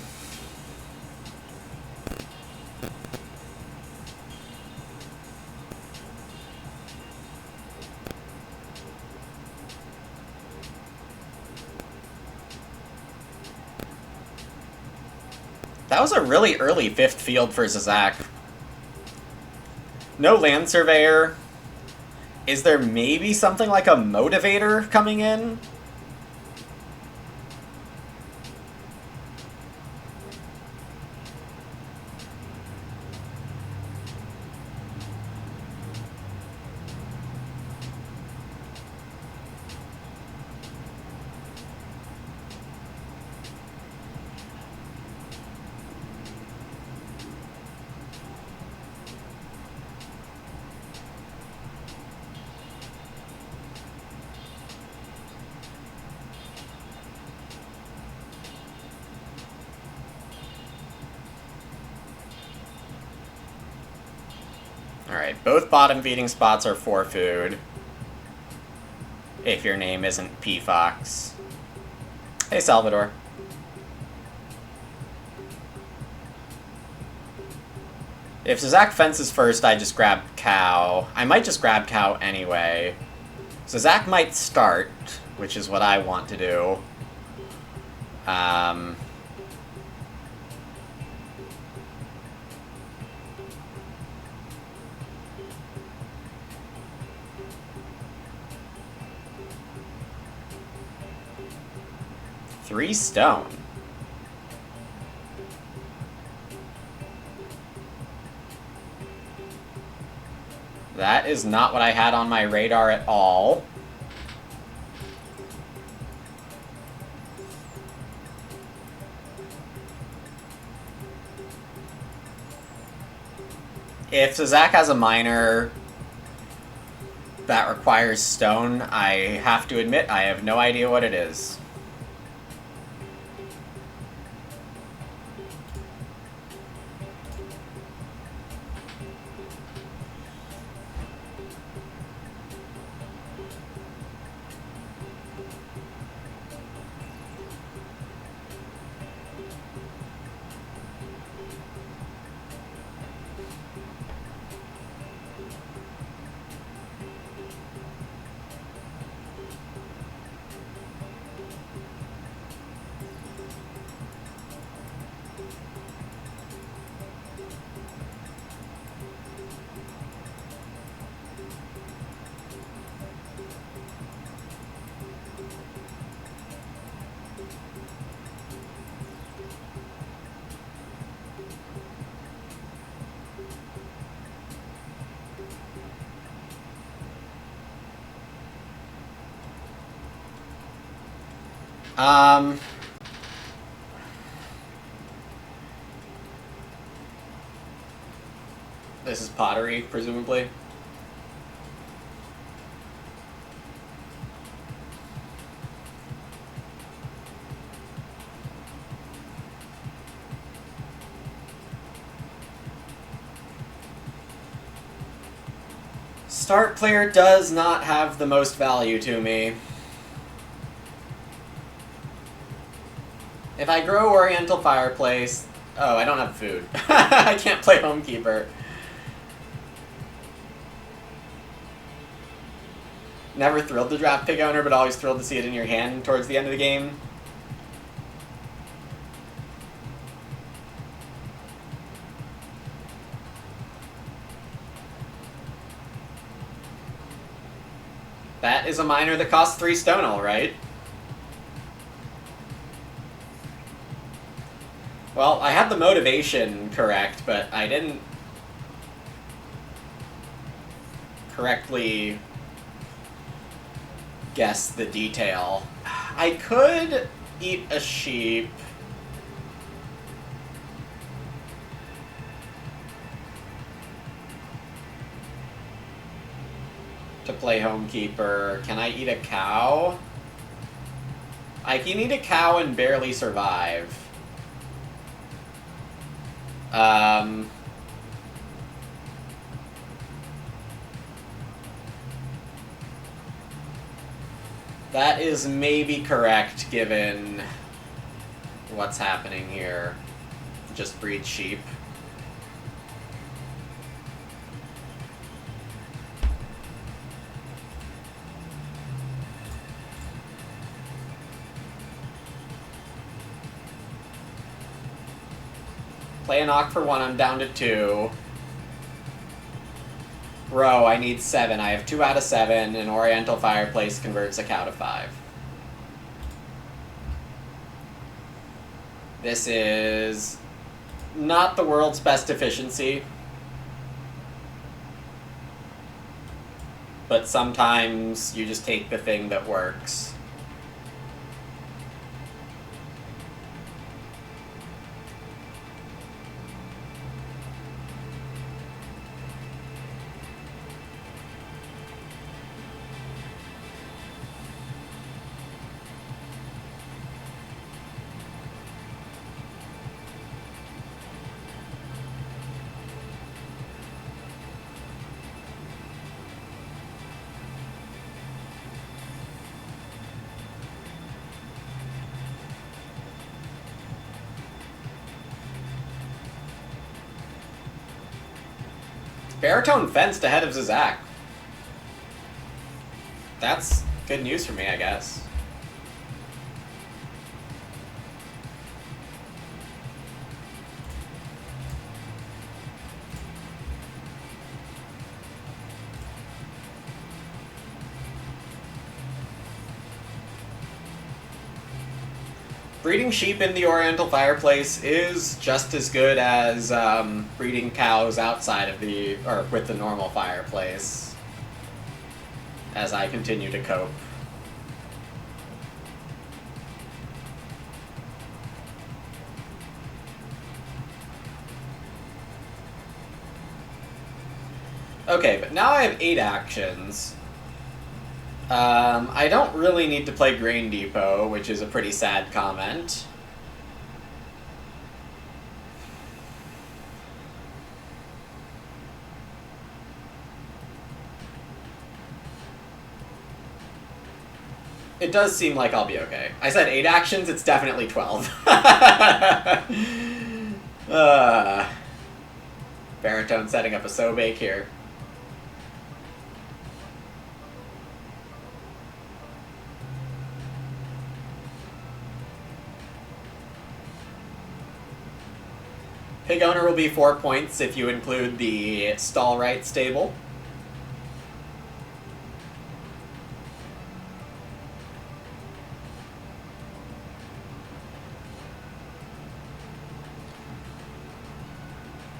That was a really early fifth field for Zizak. No land surveyor. Is there maybe something like a motivator coming in? Alright, both bottom feeding spots are for food. If your name isn't P Fox. Hey, Salvador. If Zizak fences first, I just grab cow. I might just grab cow anyway. Zizak might start, which is what I want to do. Three stone. That is not what I had on my radar at all. If Zizak has a miner that requires stone, I have to admit I have no idea what it is. This is pottery, presumably. Start player does not have the most value to me. If I grow Oriental Fireplace... Oh, I don't have food. I can't play Homekeeper. Never thrilled to draft Pig Owner, but always thrilled to see it in your hand towards the end of the game. That is a miner that costs 3 stone, alright. Well, I had the motivation correct, but I didn't correctly guess the detail. I could eat a sheep. To play homekeeper. Can I eat a cow? I can eat a cow and barely survive. That is maybe correct, given what's happening here. Just breed sheep. Play an Ock for 1, I'm down to 2. Row, I need 7. I have 2 out of 7, and Oriental Fireplace converts a cow to 5. This is not the world's best efficiency, but sometimes you just take the thing that works. Baritone fenced ahead of Zizak. That's good news for me, I guess. Breeding sheep in the Oriental Fireplace is just as good as breeding cows outside of the, or with the normal fireplace, as I continue to cope. Okay, but now I have 8 actions. I don't really need to play Grain Depot, which is a pretty sad comment. It does seem like I'll be okay. I said 8 actions, it's definitely 12. Baritone setting up a Sobake here. Pig owner will be 4 points if you include the stall right stable.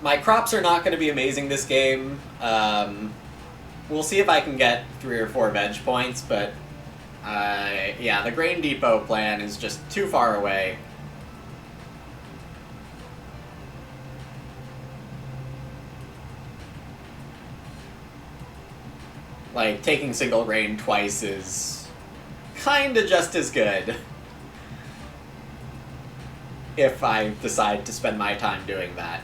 My crops are not going to be amazing this game. We'll see if I can get 3 or 4 veg points, but yeah, the Grain Depot plan is just too far away. Like, taking single grain twice is kinda just as good if I decide to spend my time doing that.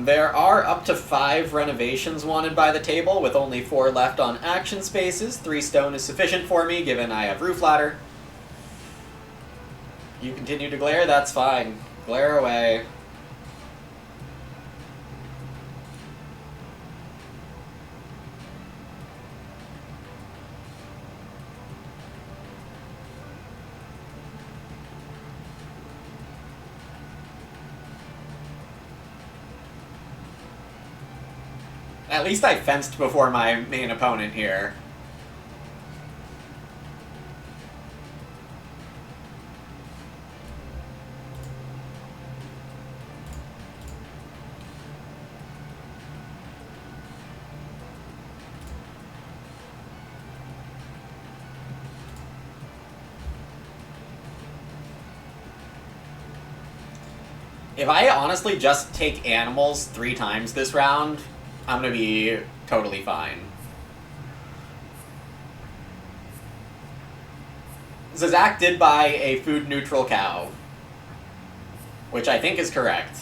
There are up to 5 renovations wanted by the table, with only 4 left on action spaces. 3 stone is sufficient for me, given I have roof ladder. You continue to glare? That's fine. Glare away. At least I fenced before my main opponent here. If I honestly just take animals 3 times this round, I'm gonna be totally fine. So Zach did buy a food-neutral cow, which I think is correct.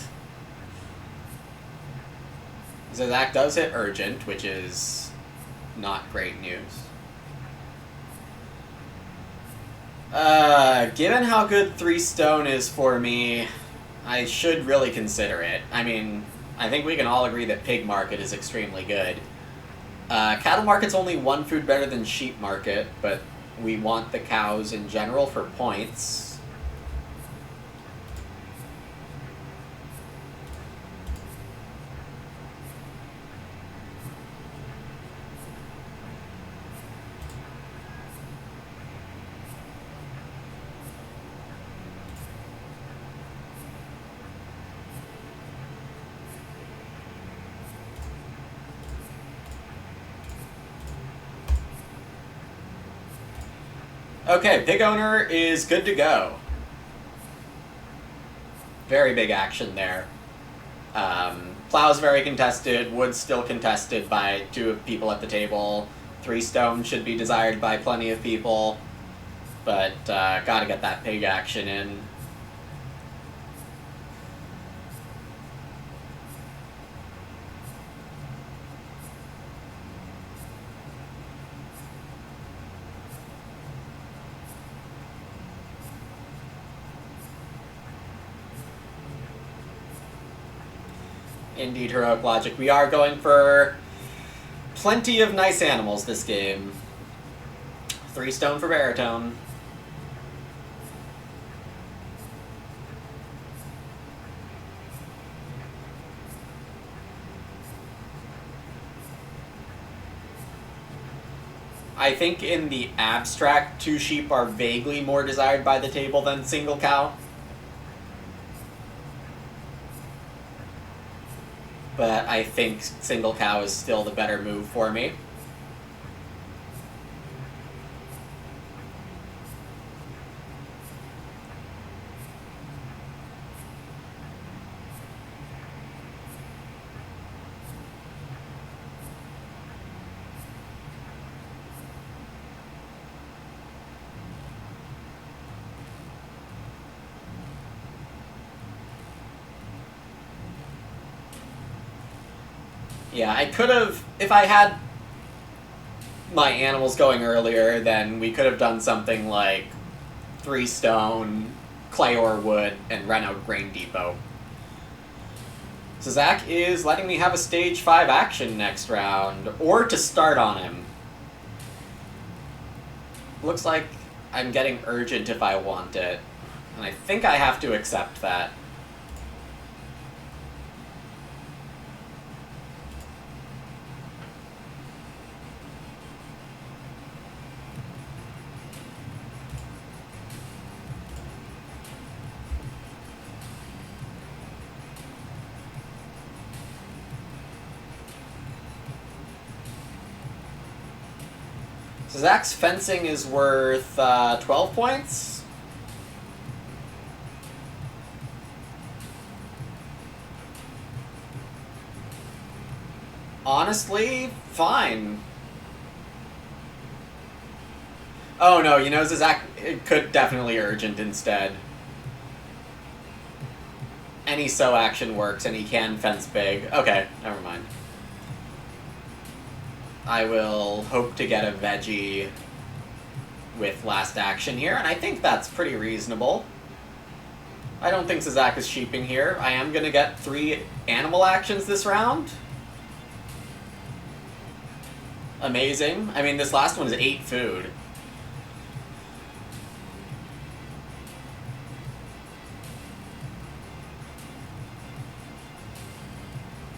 So Zach does hit urgent, which is not great news. Given how good 3 stone is for me, I should really consider it. I mean, I think we can all agree that pig market is extremely good. Cattle market's only 1 food better than sheep market, but we want the cows in general for points. Okay, pig owner is good to go. Very big action there. Plow's very contested, wood's still contested by 2 people at the table. 3 stone should be desired by plenty of people, but gotta get that pig action in. Indeed, heroic logic. We are going for plenty of nice animals this game. 3 stone for baritone. I think in the abstract, 2 sheep are vaguely more desired by the table than single cow. But I think single cow is still the better move for me. Yeah, I could have, if I had my animals going earlier, then we could have done something like 3 stone, clay or wood, and rent out grain depot. So Zach is letting me have a stage 5 action next round, or to start on him. Looks like I'm getting urgent if I want it, and I think I have to accept that. So Zach's fencing is worth 12 points. Honestly, fine. Oh no, you know, Zach it could definitely urgent instead. Any so action works, and he can fence big. Okay, never mind. I will hope to get a veggie with last action here, and I think that's pretty reasonable. I don't think Zach is sheeping here. I am going to get 3 animal actions this round. Amazing. I mean, this last one is 8 food.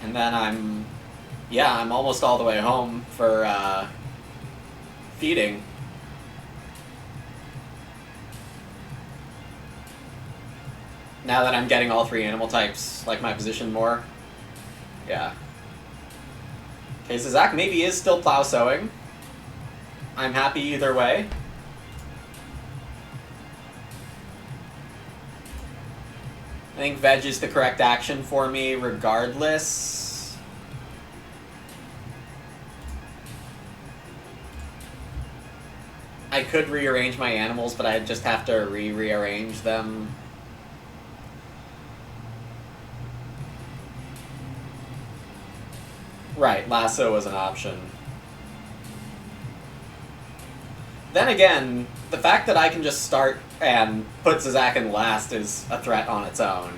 And then I'm almost all the way home for feeding. Now that I'm getting all 3 animal types, like my position more. Yeah. Okay, so Zach maybe is still plow sowing. I'm happy either way. think veg is the correct action for me regardless. I could rearrange my animals, but I'd just have to rearrange them. Right, lasso was an option. Then again, the fact that I can just start and put Zizak in last is a threat on its own.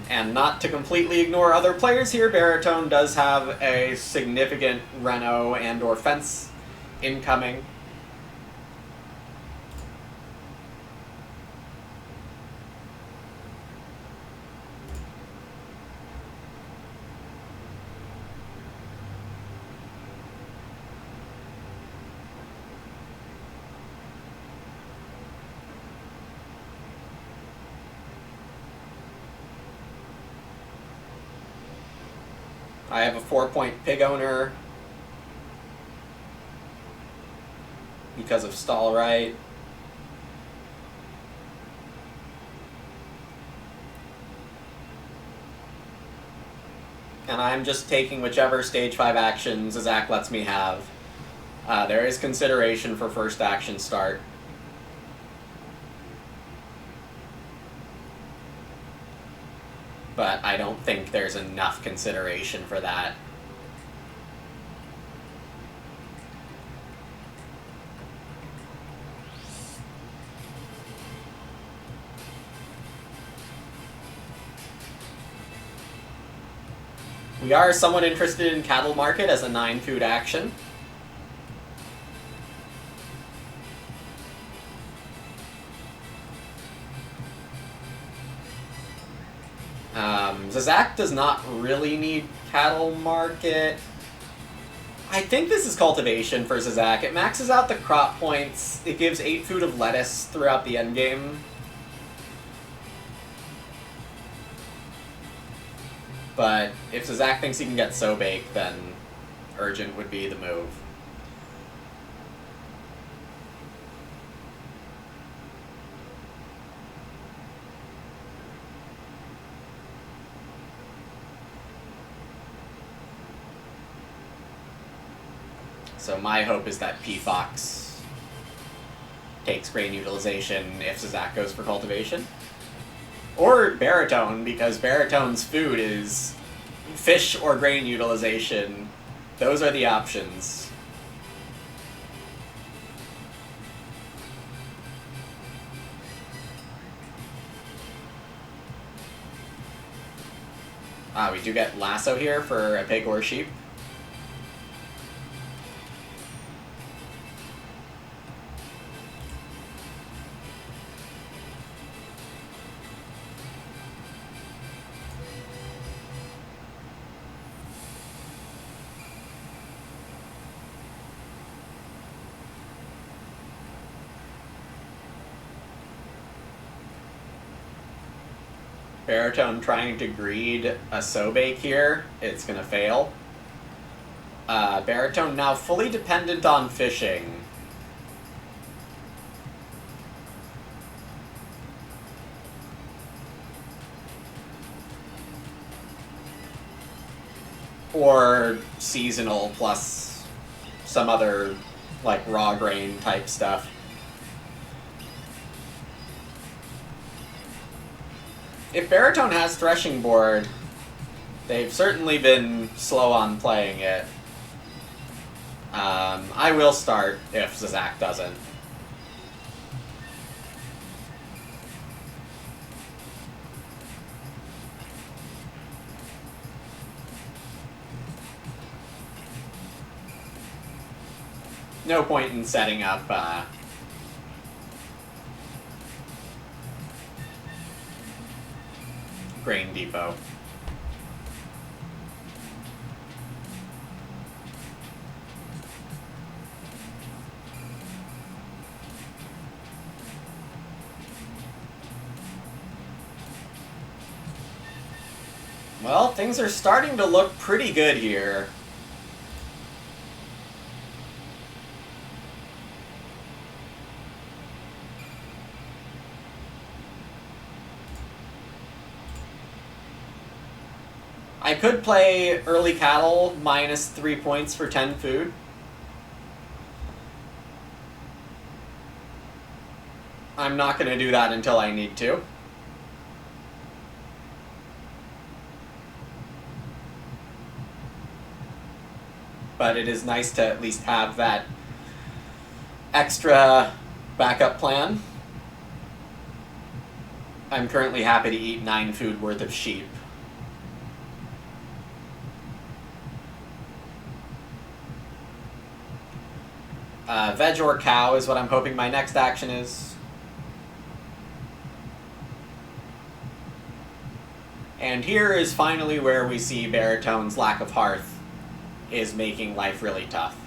And not to completely ignore other players here, Baritone does have a significant Reno and or fence incoming. I have a 4-point pig owner because of stall right. And I'm just taking whichever stage 5 actions Zizak lets me have. There is consideration for first action start. But I don't think there's enough consideration for that. We are somewhat interested in cattle market as a 9-food action. Zizak does not really need cattle market. I think this is cultivation for Zizak. It maxes out the crop points. It gives 8 food of lettuce throughout the endgame. But if Zizak thinks he can get so baked, then urgent would be the move. So my hope is that P-Fox takes grain utilization if Zizak goes for cultivation. Or Baritone, because Baritone's food is fish or grain utilization. Those are the options. We do get lasso here for a pig or sheep. Baritone trying to greed a Sobake here, it's gonna fail. Baritone now fully dependent on fishing. Or seasonal plus some other, like, raw grain type stuff. If Baritone has Threshing Board, they've certainly been slow on playing it. I will start if Zizak doesn't. No point in setting up grain depot. Well, things are starting to look pretty good here. I could play early cattle minus 3 points for 10 food. I'm not going to do that until I need to. But it is nice to at least have that extra backup plan. I'm currently happy to eat 9 food worth of sheep. Veg or cow is what I'm hoping my next action is. And here is finally where we see Baritone's lack of hearth is making life really tough.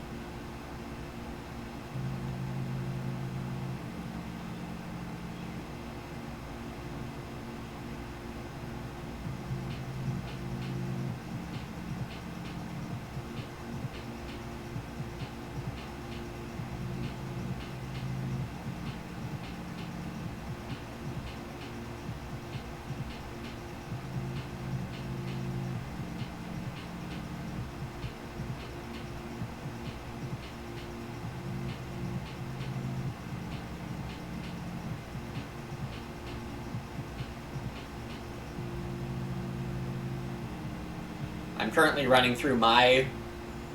I'm currently running through my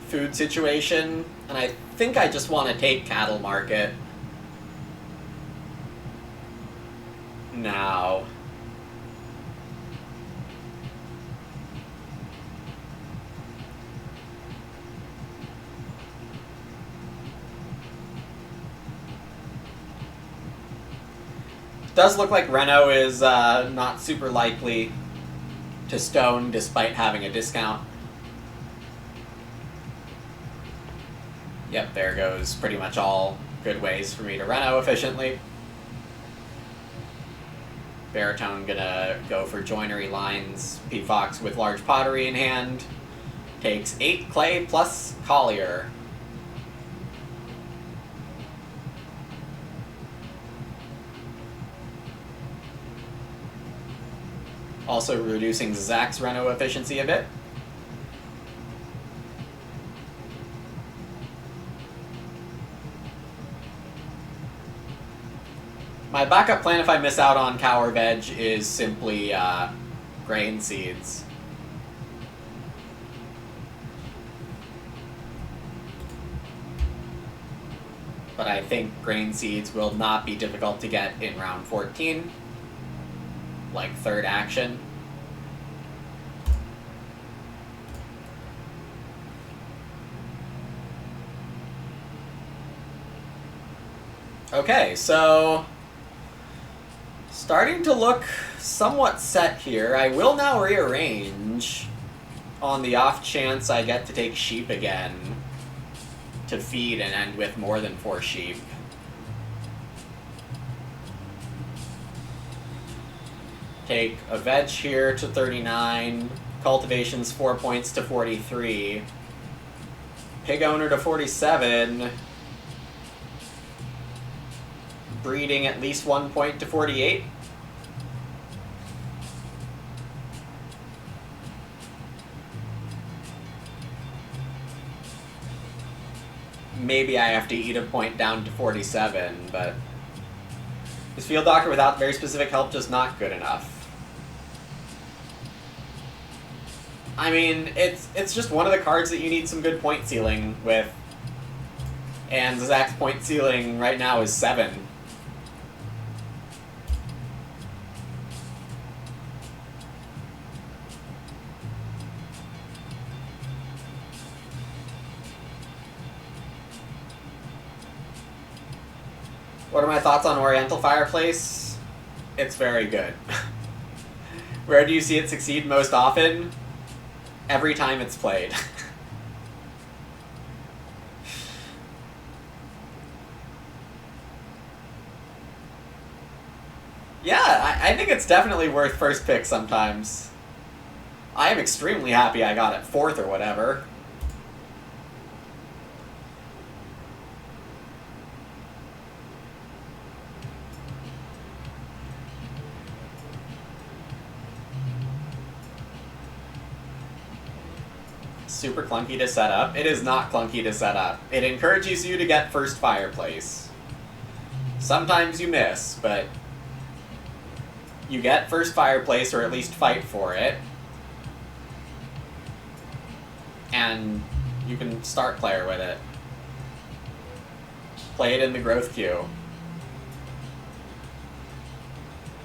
food situation, and I think I just want to take cattle market now. Does look like Reno is not super likely to stone despite having a discount. Yep, there goes pretty much all good ways for me to Reno efficiently. Baritone gonna go for joinery lines. P-Fox with large pottery in hand. Takes 8 clay plus collier. Also reducing Zach's Reno efficiency a bit. My backup plan if I miss out on cow or veg is simply grain seeds. But I think grain seeds will not be difficult to get in round 14. Like third action. Okay, so starting to look somewhat set here. I will now rearrange on the off chance I get to take sheep again to feed and end with more than 4 sheep. Take a veg here to 39, cultivations 4 points to 43, pig owner to 47, breeding at least 1 point to 48. Maybe I have to eat a point down to 47, but this field doctor without very specific help just not good enough. I mean, it's just one of the cards that you need some good point ceiling with. And Zach's point ceiling right now is 7. What are my thoughts on Oriental Fireplace? It's very good. Where do you see it succeed most often? Every time it's played. Yeah, I think it's definitely worth first pick sometimes. I am extremely happy I got it 4th or whatever. super clunky to set up. It is not clunky to set up. It encourages you to get first fireplace. Sometimes you miss, but you get first fireplace, or at least fight for it. And you can start player with it. Play it in the growth queue.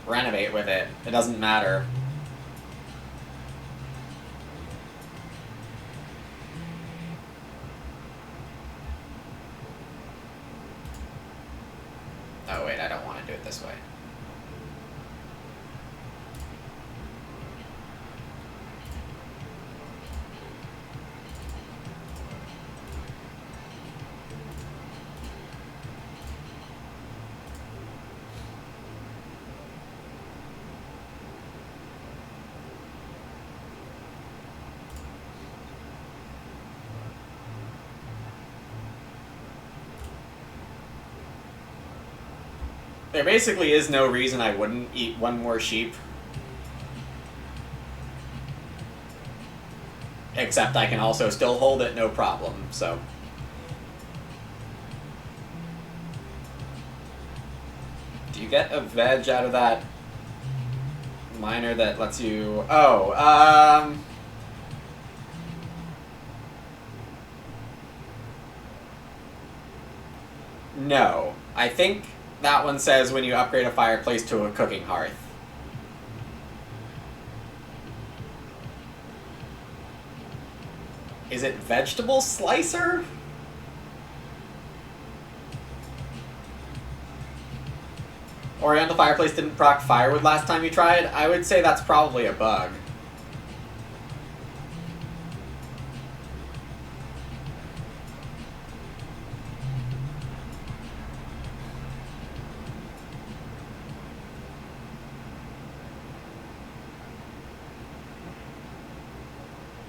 Renovate with it. It doesn't matter. Oh wait, I don't want to do it this way. There basically is no reason I wouldn't eat one more sheep. Except I can also still hold it no problem, so. Do you get a veg out of that miner that lets you... Oh, no. I think that one says when you upgrade a fireplace to a cooking hearth. Is it vegetable slicer? Oriental fireplace didn't proc firewood last time you tried? I would say that's probably a bug.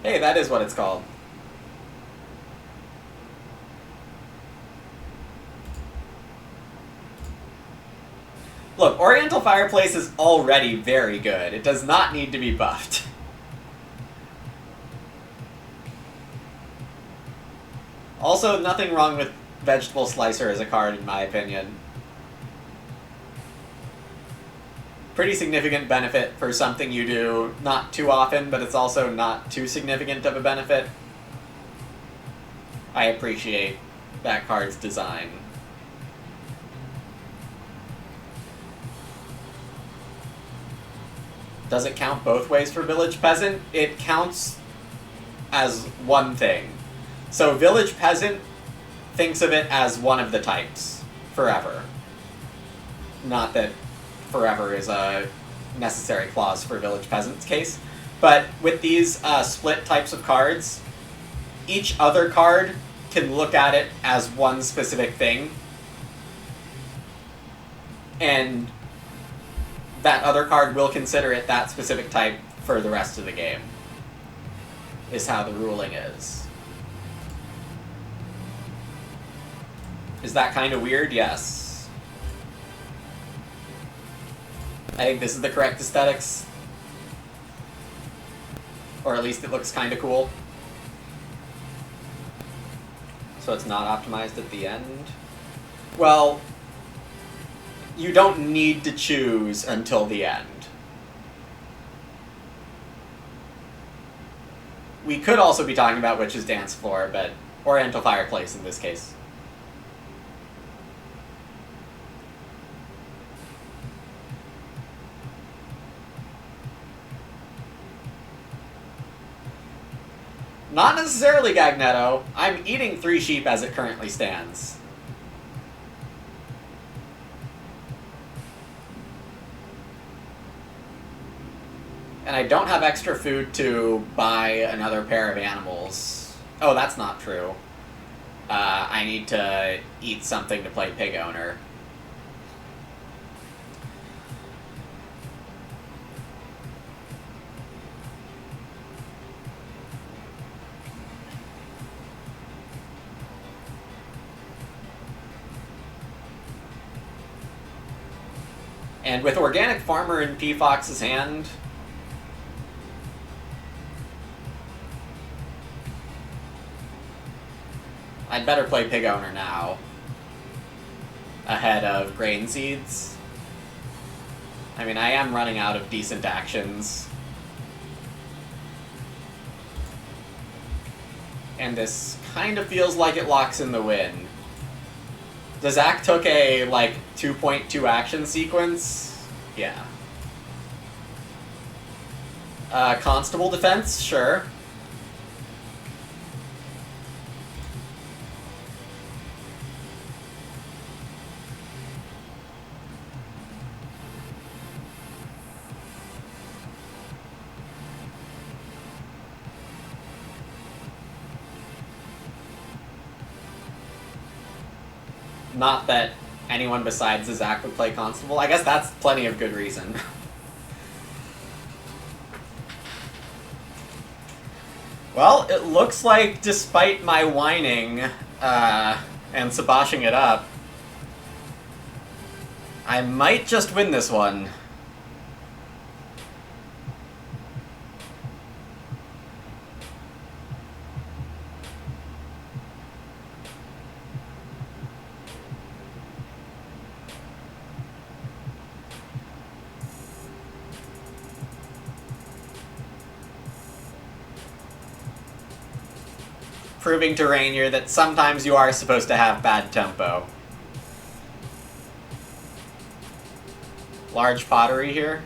Hey, that is what it's called. Look, Oriental Fireplace is already very good. It does not need to be buffed. Also, nothing wrong with Vegetable Slicer as a card, in my opinion. Pretty significant benefit for something you do not too often, but it's also not too significant of a benefit. I appreciate that card's design. Does it count both ways for Village Peasant? It counts as one thing. So Village Peasant thinks of it as one of the types, forever. Not that forever is a necessary clause for Village Peasant's case. But with these split types of cards, each other card can look at it as one specific thing. And that other card will consider it that specific type for the rest of the game, is how the ruling is. Is that kind of weird? Yes. I think this is the correct aesthetics. Or at least it looks kind of cool. So it's not optimized at the end? Well, you don't need to choose until the end. We could also be talking about Witch's Dance Floor, but Oriental Fireplace in this case. Not necessarily, Gagnetto. I'm eating 3 sheep as it currently stands. And I don't have extra food to buy another pair of animals. Oh, that's not true. I need to eat something to play Pig Owner. And with Organic Farmer in P. Fox's hand, I'd better play Pig Owner now. Ahead of Grain Seeds. I mean, I am running out of decent actions. And this kind of feels like it locks in the win. Zach took a, like, 2.2 action sequence? Yeah. Constable defense? Sure. Not that anyone besides Zach would play Constable. I guess that's plenty of good reason. Well, it looks like despite my whining and saboshing it up, I might just win this one. Proving to Rainier that sometimes you are supposed to have bad tempo. Large pottery here.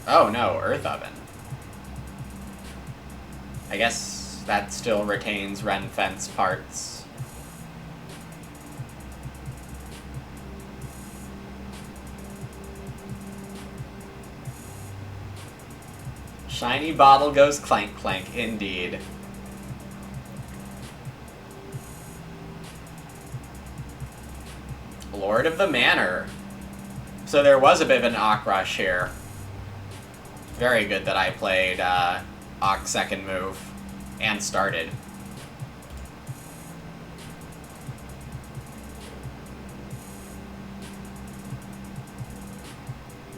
Oh no, Earth Oven. I guess that still retains Ren Fence parts. Shiny bottle goes clank clank, indeed. Lord of the Manor. So there was a bit of an Ock rush here. Very good that I played Ock second move and started.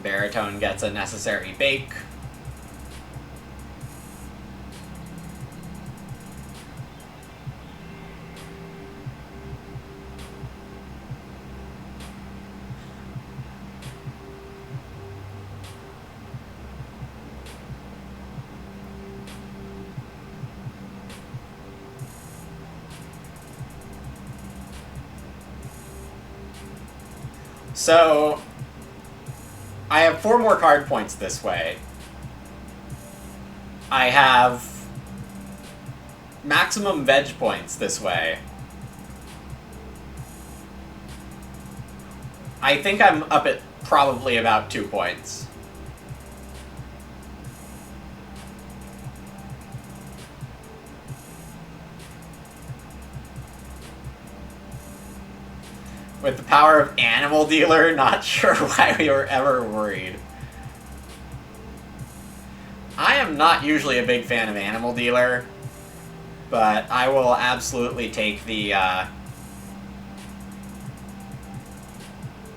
Baritone gets a necessary bake. So, I have 4 more card points this way. I have maximum veg points this way. I think I'm up at probably about 2 points. With the power of Animal Dealer, not sure why we were ever worried. I am not usually a big fan of Animal Dealer, but I will absolutely take the,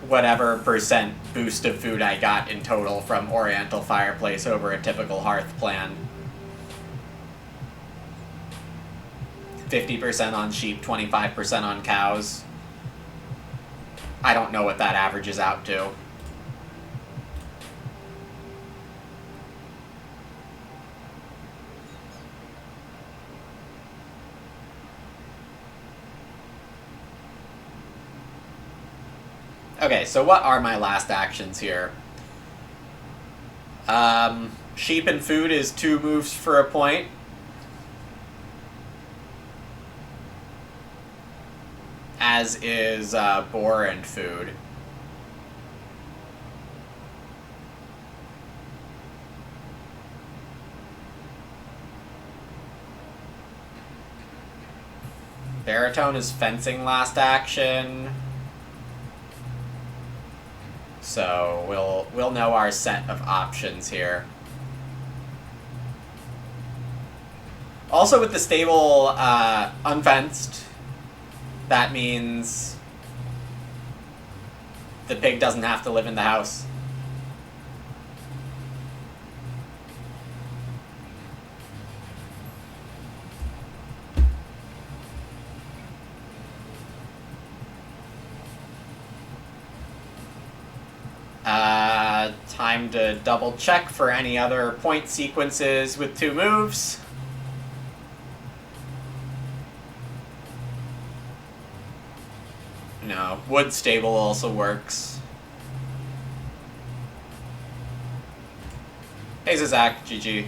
whatever percent boost of food I got in total from Oriental Fireplace over a typical Hearth plan. 50% on sheep, 25% on cows. I don't know what that averages out to. Okay, so what are my last actions here? Sheep and food is 2 moves for a point. As is boar and food. Baritone is fencing last action. So we'll know our set of options here. Also with the stable unfenced, that means the pig doesn't have to live in the house. Time to double check for any other point sequences with 2 moves. No, wood stable also works. Hey Zach, GG.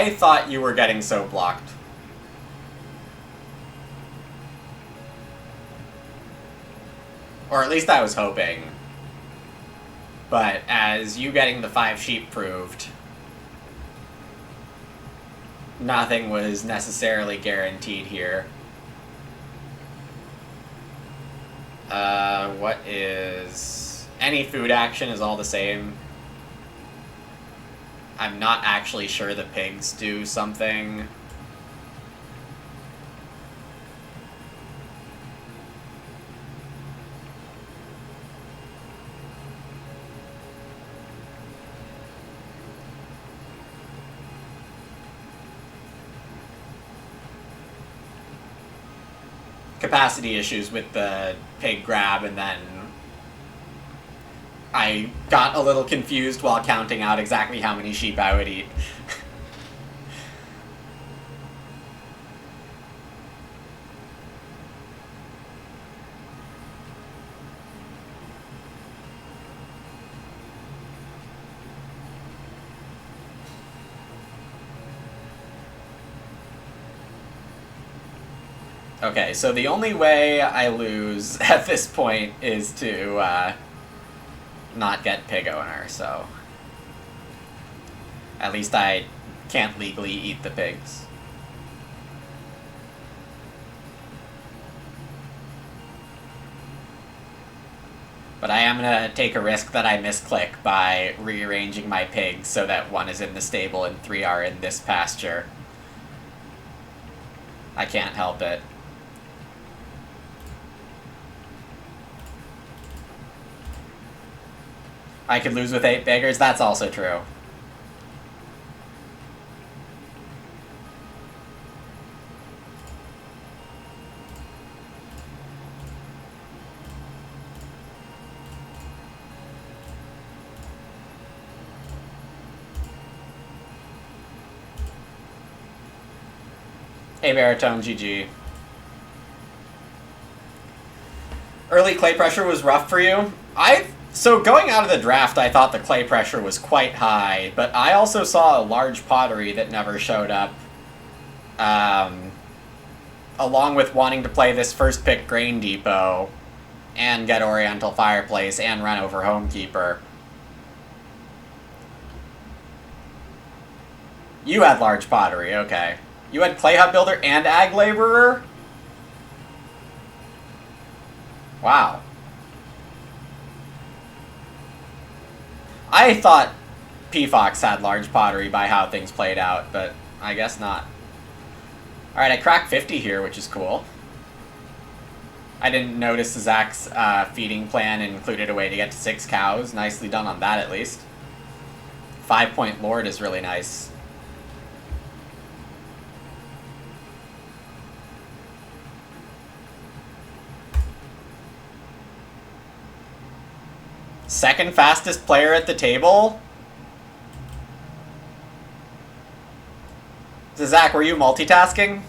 I thought you were getting so blocked. Or at least I was hoping. But as you getting the 5 sheep proved, nothing was necessarily guaranteed here. What is... Any food action is all the same. I'm not actually sure the pigs do something. Capacity issues with the pig grab, and then I got a little confused while counting out exactly how many sheep I would eat. Okay, so the only way I lose at this point is to not get pig owner, so at least I can't legally eat the pigs. But I am gonna take a risk that I misclick by rearranging my pigs so that 1 is in the stable and 3 are in this pasture. I can't help it. I could lose with 8 beggars, that's also true. Hey Baritone, GG. Early clay pressure was rough for you? So going out of the draft, I thought the clay pressure was quite high, but I also saw a large pottery that never showed up. Along with wanting to play this first pick Grain Depot, and get Oriental Fireplace, and run over Homekeeper. You had large pottery, okay. You had Clay Hut Builder and Ag Laborer? Wow. I thought P-Fox had large pottery by how things played out, but I guess not. Alright, I cracked 50 here, which is cool. I didn't notice Zach's feeding plan included a way to get to 6 cows. Nicely done on that, at least. 5-point Lord is really nice. Second fastest player at the table? So Zach, were you multitasking?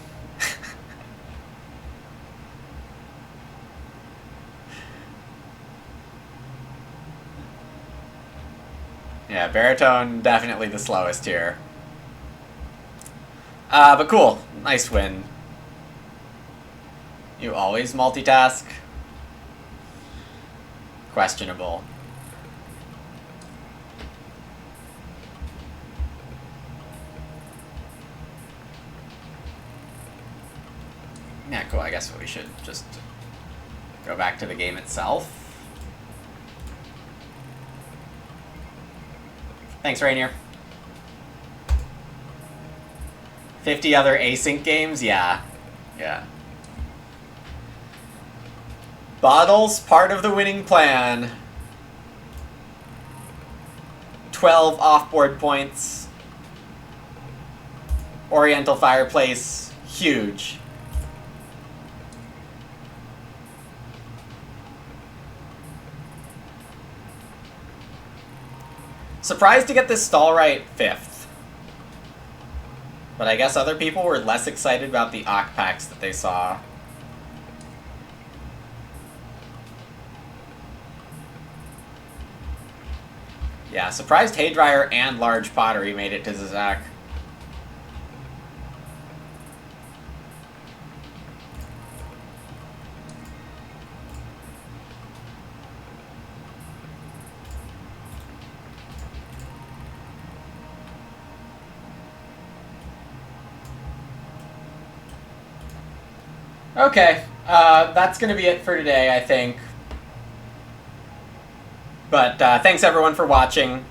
Yeah, Baritone definitely the slowest here. But cool. Nice win. You always multitask? Questionable. Yeah, cool. I guess we should just go back to the game itself. Thanks, Rainier. 50 other async games? Yeah. Yeah. Bottles, part of the winning plan. 12 off-board points. Oriental Fireplace, huge. Surprised to get this stall right 5th. But I guess other people were less excited about the Ock packs that they saw. Yeah, surprised Haydryer and Large Pottery made it to Zizak. Okay, that's going to be it for today, I think. But thanks everyone for watching.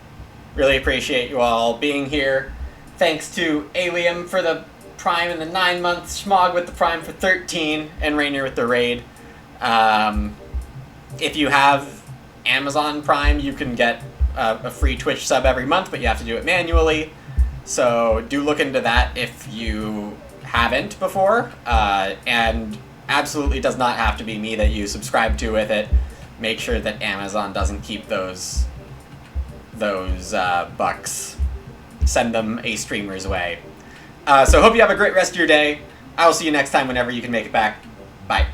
Really appreciate you all being here. Thanks to Alium for the Prime in the 9 months, Schmog with the Prime for 13, and Rainier with the Raid. If you have Amazon Prime, you can get a free Twitch sub every month, but you have to do it manually. So do look into that if you haven't before. And absolutely does not have to be me that you subscribe to with it. Make sure that Amazon doesn't keep those bucks. Send them a streamer's way. So hope you have a great rest of your day. I will see you next time whenever you can make it back. Bye.